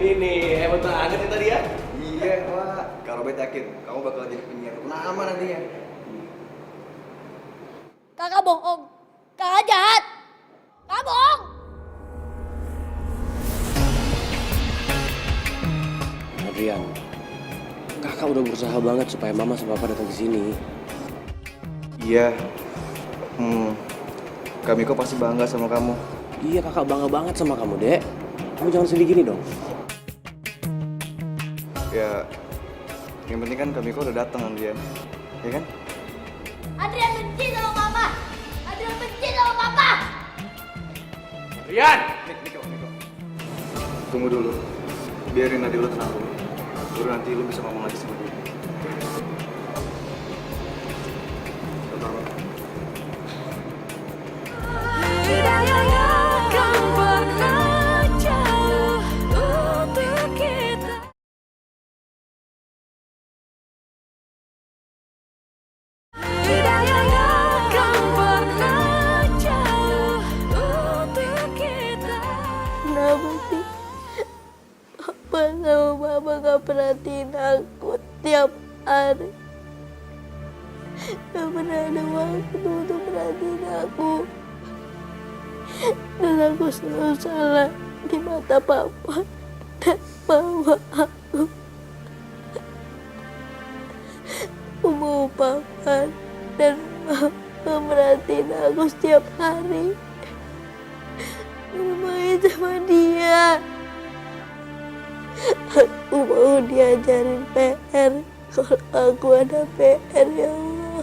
Ini nih, hebat banget ya tadi ya. Iya, Pak. Kak Robert yakin kamu bakal jadi penyiar ternama nantinya. Kakak bohong. Kakak jahat. Kakak bohong. Adrian, kakak udah berusaha banget supaya mama sama papa datang ke sini. Iya. Kamiko pasti bangga sama kamu. Iya, kakak bangga banget sama kamu, Dek. Kamu jangan sedih gini dong. Ya, yang penting kan Kamiko udah datang, Adrian. Ya kan? Adrian benci sama mama. Adrian benci sama papa. Adrian! Niko. Tunggu dulu. Biarin adik lu tenang dulu. Baru nanti lu bisa ngomong lagi sama dia. Kenapa sih Papa sama Mama gak perhatiin aku tiap hari? Gak pernah ada waktu untuk perhatiin aku. Dan aku selalu salah di mata Papa dan Mama aku. Aku mau Papa dan Mama merhatiin aku setiap hari. Bermain sama dia. Aku mau diajarin PR kalau aku ada PR, ya Allah.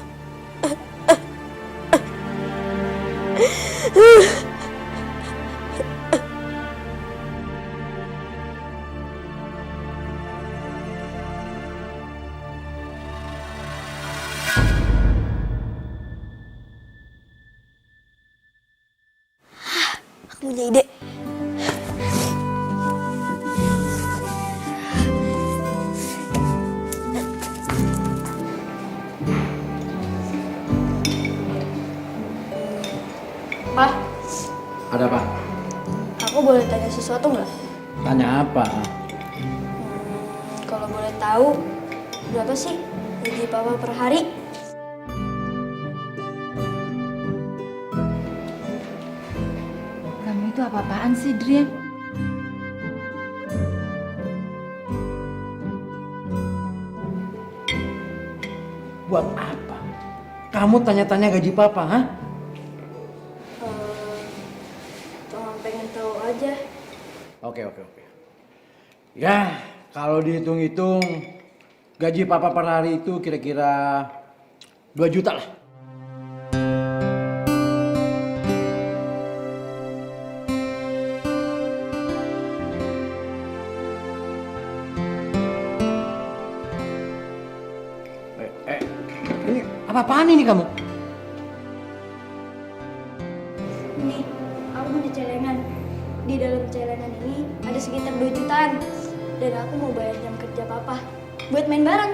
Aku punya ide. Pak, Ada apa? Aku boleh tanya sesuatu nggak? Tanya apa? Kalau boleh tahu, berapa sih gaji Papa per hari? kamu itu apa-apaan sih, Drian? Buat apa? Kamu tanya-tanya gaji papa, ha? Cuma pengen aja. Oke. Ya, kalau dihitung-hitung gaji papa per hari itu kira-kira 2 juta lah. Ini apa-apaan ini kamu? Nih, aku punya celengan. Di dalam celengan ini ada sekitar 2 jutaan. Dan aku mau bayar jam kerja papa buat main bareng.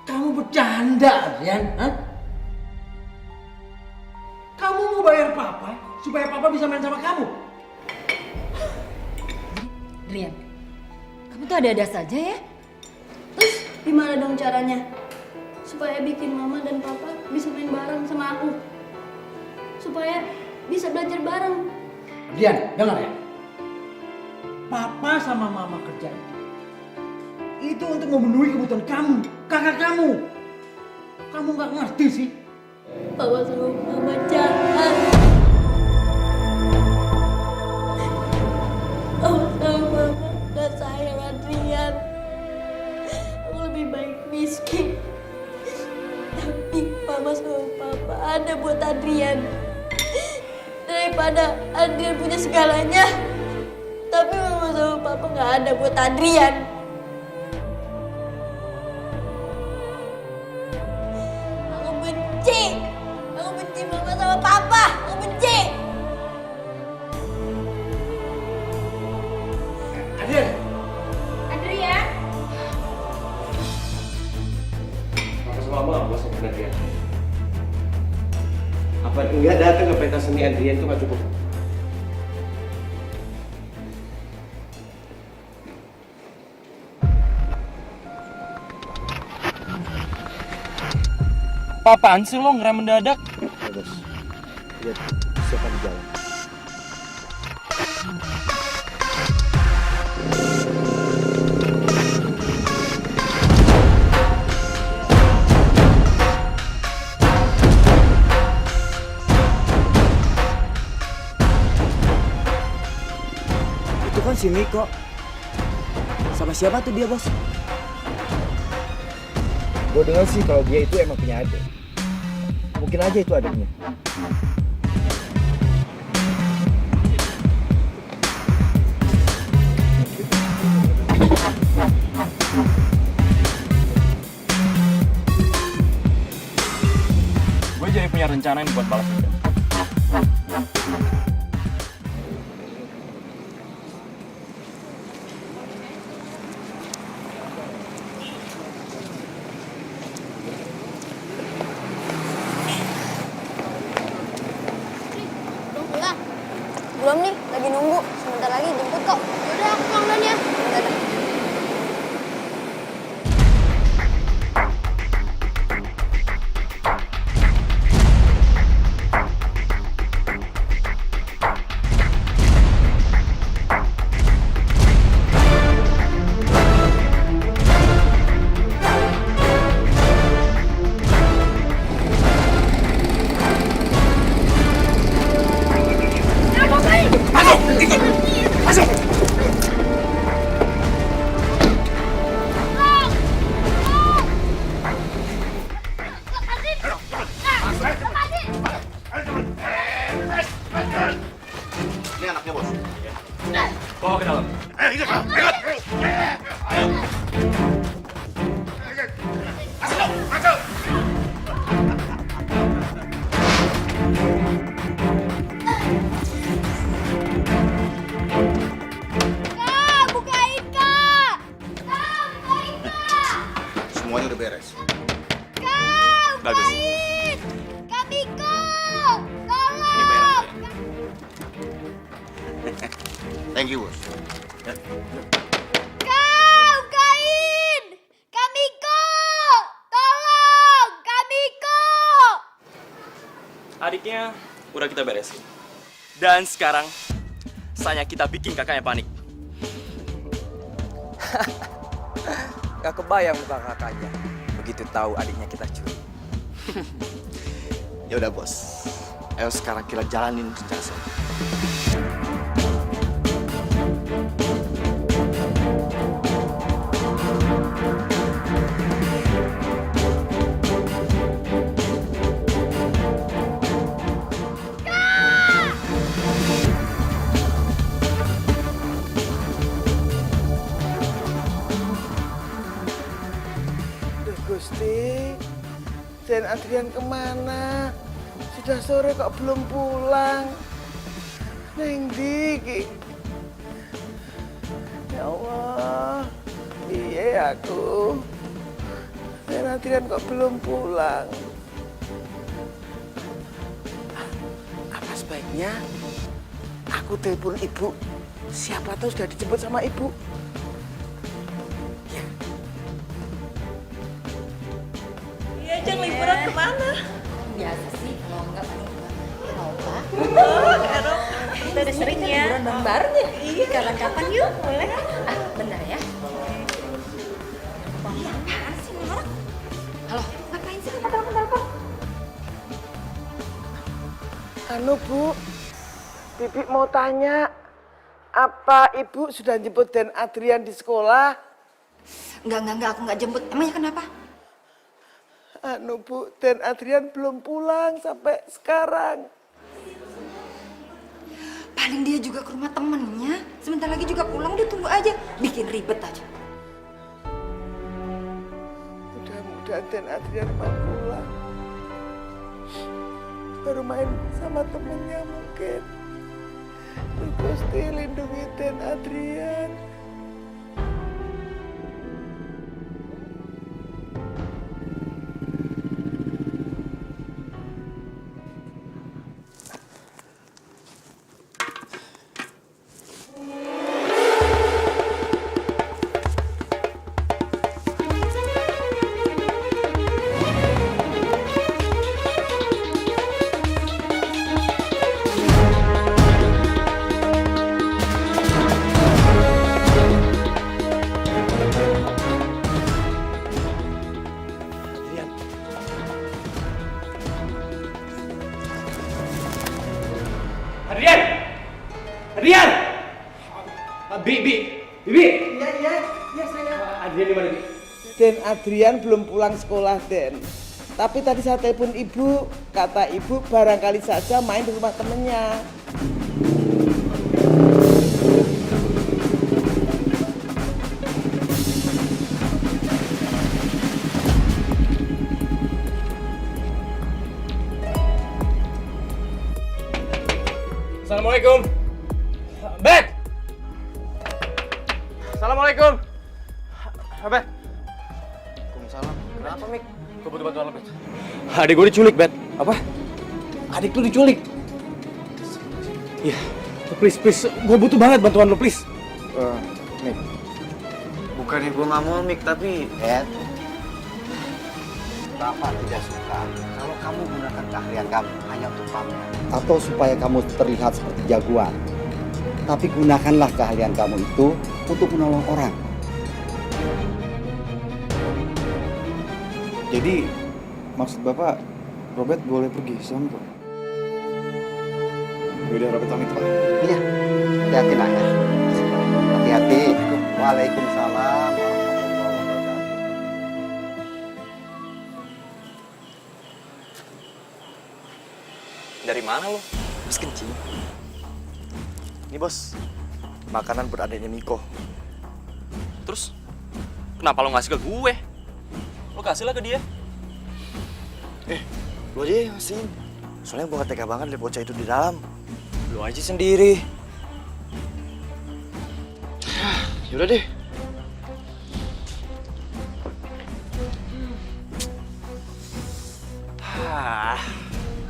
Kamu bercanda, Adrian? Hah? Kamu mau bayar papa supaya papa bisa main sama kamu? Adrian, kamu tuh ada-ada saja ya? Terus gimana dong caranya? Supaya bikin mama dan papa bisa main bareng sama aku. Supaya bisa belajar bareng. Adrian, dengar ya. Papa sama mama kerja itu untuk memenuhi kebutuhan kamu, kakak kamu. Kamu nggak ngerti sih? Papa sama mama jahat. Papa sama mama gak sayang Adrian. Aku lebih baik miskin. Tapi mama sama papa ada buat Adrian. Daripada Adrian punya segalanya, tapi mama sama papa gak ada buat Adrian. Aku benci mama sama papa. Aku benci. Adrian, Adrian. Papa sama mama apa sih Adrian? Apa enggak datang ke pentas seni Adrian itu nggak cukup? Apaan sih lo ngerem mendadak? Ya bos, lihat siapa di jalan. Itu kan si Miko. Sama siapa tuh dia, bos? Gue dengar sih kalau dia itu emang punya adik. Mungkin aja itu adiknya. Gue jadi punya rencana nih buat balas dendam. Belum nih, lagi nunggu. Sebentar lagi jemput kok. Yaudah, aku pulang duluan ya. Dadah. Ini anaknya bos. Bawa ke dalam. Ayo ikut. Ayo. Masuk. Kak, bukain kak. Kak, bukain kak. Semuanya udah beres. Kak, Bagus. bukain. Kak Miko, tolong. Thank you bos. Ya. Kak, bukain. Kak Miko, tolong. Kak Miko. Adiknya udah kita beresin. Dan sekarang saatnya kita bikin kakaknya panik. Gak kebayang muka kakaknya begitu tahu adiknya kita curi. Ya udah bos, ayo sekarang kita jalanin rencana saya. Duh Gusti, Den Adrian kemana? Sudah sore kok belum pulang? Neng ndi iki? Ya Allah, piye aku? Den Adrian kok belum pulang? Apa sebaiknya aku telepon ibu? Siapa tahu sudah dijemput sama ibu. Iya, Jeng, liburan kemana? Biasa sih, kalau enggak paling ke Eropa. Oh, ke Eropa. Kita udah sering ya. Liburan bareng-bareng ya? Iya, kapan-kapan yuk, boleh. Bentar ya. Iya, apaan sih ini orang? Halo, ngapain sih kamu telepon-telepon? Anu Bu, Bibi mau tanya, apa Ibu sudah jemput Den Adrian di sekolah? Enggak, aku enggak jemput. Emangnya kenapa? Anu Bu, Den Adrian belum pulang sampai sekarang. Paling dia juga ke rumah temennya. Sebentar lagi juga pulang, dia tunggu aja. Bikin ribet aja. Mudah-mudahan Den Adrian mau pulang. Baru main sama temennya mungkin. Gusti lindungi Den Adrian. Adrian! Adrian! Bibi! Iya saya. Adrian di mana, Bi? Den Adrian belum pulang sekolah, Den. Tapi tadi saya telepon ibu, kata ibu barangkali saja main di rumah temennya. Assalamualaikum. Bet. Assalamualaikum. Bet. Waalaikumsalam. Kenapa, Mik? Gue butuh bantuan lo, Bet. Adik gue diculik, Bet. Apa? Adik lu diculik. Iya. Please. Gue butuh banget bantuan lo, please. Mik. Bukannya gue nggak mau, Mik, tapi... Bapak tidak suka kalau kamu gunakan keahlian kamu hanya untuk pamer. Atau supaya kamu terlihat seperti jagoan. Tapi gunakanlah keahlian kamu itu untuk menolong orang. Jadi, maksud Bapak, Robert boleh pergi sama kok? Yaudah, Robert pamit, Pak. Iya, hati-hati nak ya. Hati-hati. Waalaikumsalam. Dari mana lo? Mas kencing. Ini bos, makanan buat adiknya Miko. Terus kenapa lo ngasih ke gue? Lo kasih lah ke dia. Lo aja yang ngasihin. Soalnya gue gak tega banget liat bocah itu di dalam. Lo aja sendiri. Yaudah deh.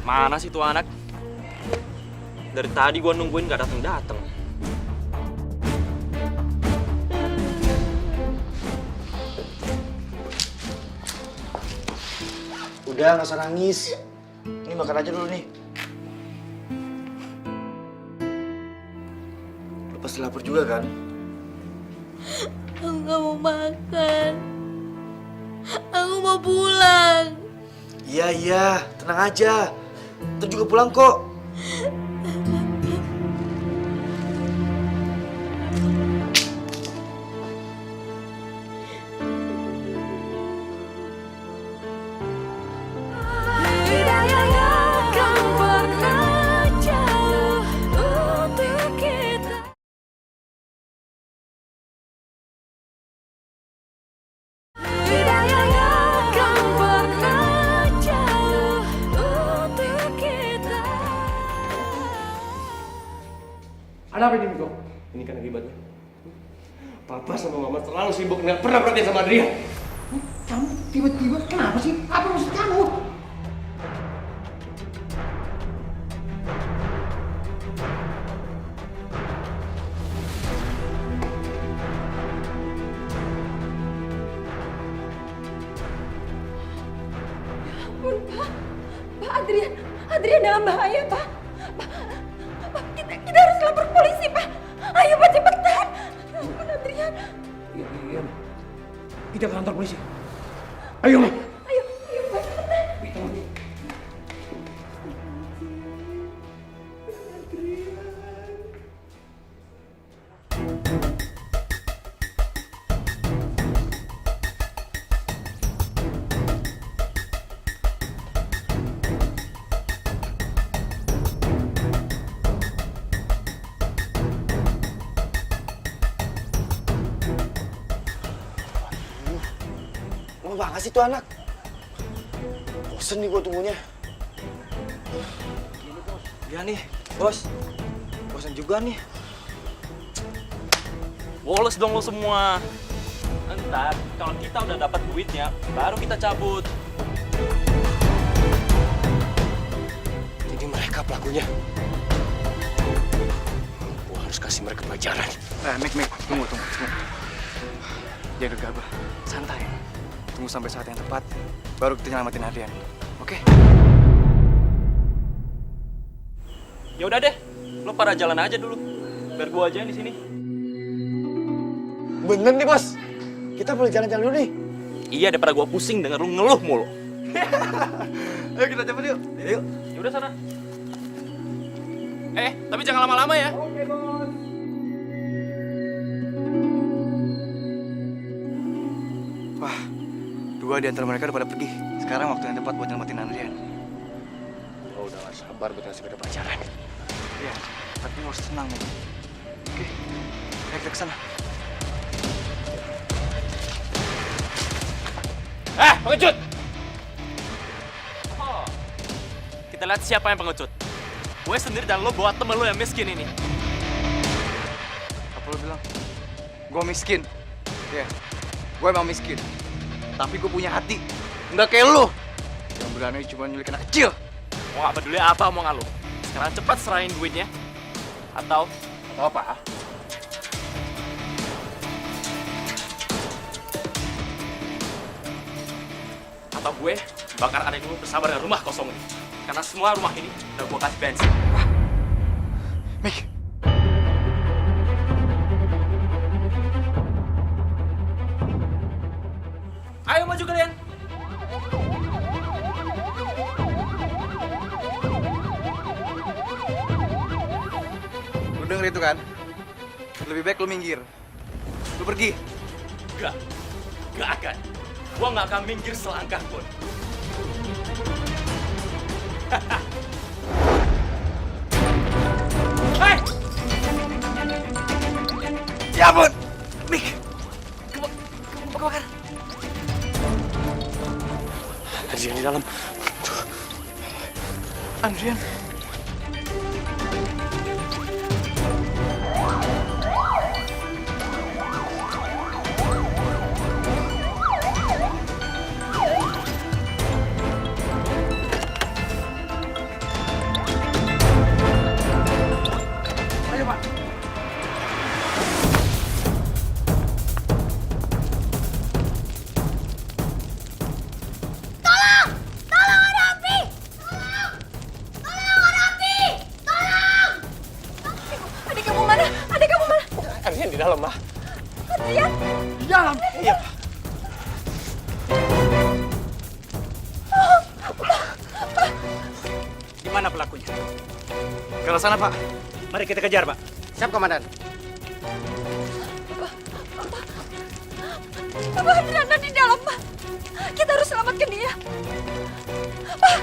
Mana sih tuh anak? Dari tadi gua nungguin gak dateng-dateng. Udah, gak usah nangis. Ini makan aja dulu nih. Lo pasti lapar juga kan? Aku gak mau makan. Aku mau pulang. Iya Iya, tenang aja. Ntar juga pulang kok. Ada apa ini, Miko? Ini kan akibatnya. Papa sama Mama terlalu sibuk, nggak pernah perhatian sama Adrian. Kamu tiba-tiba kenapa sih? Apa maksud kamu? Ampun, Pak. Pak, Adrian dalam bahaya, Pak. Pak, kita harus lapor polisi, Pak. Ayo, Pak, cepetan. Ya ampun, Adrian. Iya. Kita ke kantor polisi. Ayo, Ma. Ayo, Pak, cepetan. Lama banget sih tuh anak. Bosen nih gua tunggunya. Iya nih, bos. Bosan juga nih. Bolos dong lo semua. Ntar kalau kita udah dapat duitnya, baru kita cabut. Jadi mereka pelakunya. Gua harus kasih mereka pelajaran. Mik, tunggu. Jangan gegabah, santai. Tunggu sampai saat yang tepat, baru kita nyelamatin Adrian. Oke? Ya udah deh, lo pada jalan aja dulu. Biar gua aja yang di sini. Bener nih, Bos. Kita boleh jalan-jalan dulu nih. Iya, daripada gua pusing denger lu ngeluh mulu. Ayo kita cepet yuk. Yuk. Ya udah sana. Tapi jangan lama-lama ya. Oke, Bos. Wah, dua di antara mereka udah pada pergi. Sekarang waktu yang tepat buat nyelamatin Adrian. Lo udah gak sabar buat ngasih mereka pelajaran. Iya, tapi lo harus tenang nih. Oke, ayo kita kesana. Pengecut! Oh, kita lihat siapa yang pengecut. Gue sendiri dan lo bawa temen lo yang miskin ini. Apa lo bilang? Gue miskin. Ya, gue emang miskin. Tapi gue punya hati. Nggak kayak lo. Yang berani cuma nyulik anak kecil. Mau gak peduli apa omongan lo. Sekarang cepat serahin duitnya. Atau apa? Atau gue bakar adik lu bersama dengan rumah kosong ini. Karena semua rumah ini udah gue kasih bensin. Mik. Ayo maju kalian. Lu denger itu kan? Lebih baik lu minggir. Lu pergi. Gak akan. Gua gak akan minggir selangkah pun. Hei! Ya ampun! Mik! Kebakar! Adrian di dalam. Adrian. arah sana, Pak. Mari kita kejar, Pak. Siap, Komandan. Pak Adrian ada di dalam, Pak. Kita harus selamatkan dia. Pak.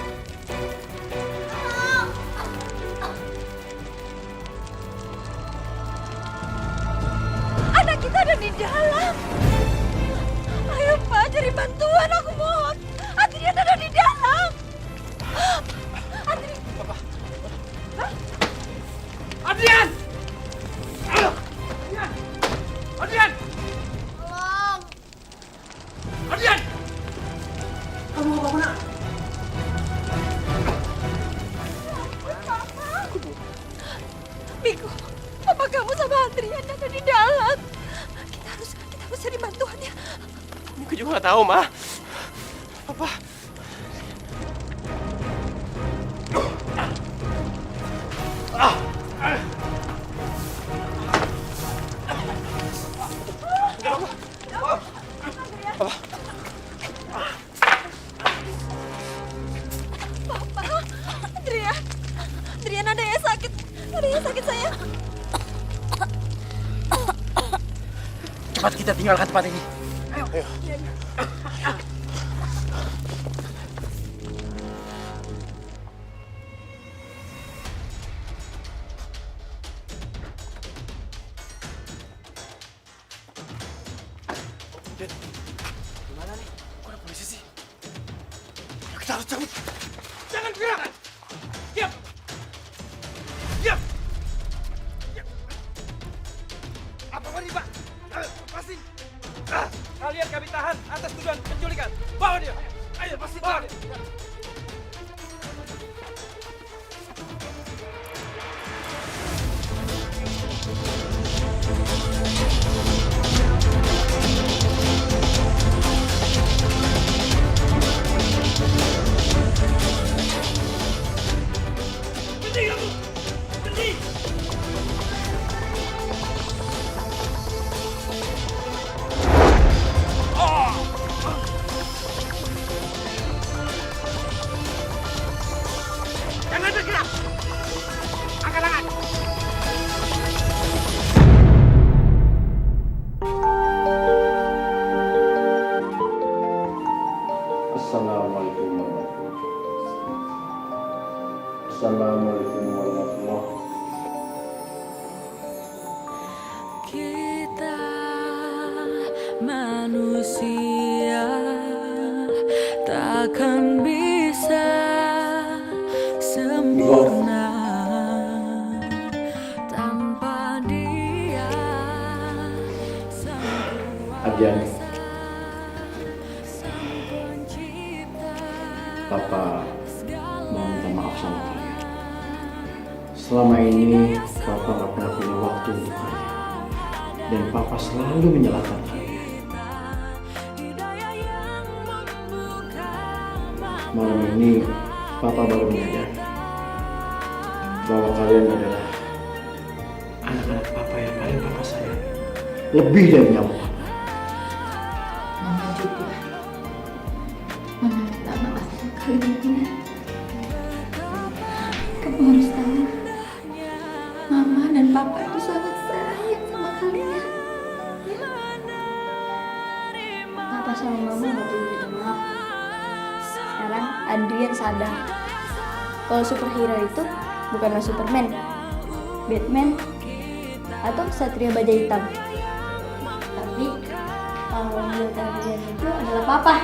Anak kita ada di dalam. Ayo, Pak, cari bantuan, aku mohon. Adrian ada di dalam. Adrian. Hah? Adrian! Adrian! Tolong. Adrian! Kamu mau kemana? Miko, papa kamu sama Adrian ada di dalam. Kita harus cari bantuannya. Miko juga nggak tahu, Ma. Papa. Papa, Adrian ada yang sakit. Ada yang sakit, sayang. Cepat kita tinggalkan tempat ini. Ayo. Gimana nih? Kok ada polisi sih? Ayo, kita harus cabut. Jangan gerak. Diam. Diam. Diam. Apa ini, Pak? Lepasin. Kalian kami tahan atas tuduhan penculikan. Bawa dia. Ayo, pasti bawa dia. Berhenti kamu! Berhenti! Jangan bergerak! Angkat tangan! Assalamualaikum warahmatullahi wabarakatuh. Assalamualaikum warahmatullahi Kita manusia takkan bisa sempurna tanpa Dia Sang Adrian, Sang Pencipta. Papa mau minta maaf sama kalian. Selama ini Papa gak pernah punya waktu untuk kalian. Dan Papa selalu menyalahkan kalian. Malam ini Papa baru menyadari bahwa kalian adalah anak-anak Papa yang paling Papa sayang. Lebih dari nyawa Papa. Mama juga. Mama minta maaf kalian. Kamu harus tahu, Mama dan Papa itu sangat sayang sama kalian. Ya? Papa sama Mama nggak perlu minta maaf. Sekarang Adrian sadar kalau superhero itu bukanlah Superman, Batman, atau Satria Baja Hitam. Tapi kalau menurut Adrian itu adalah Papa.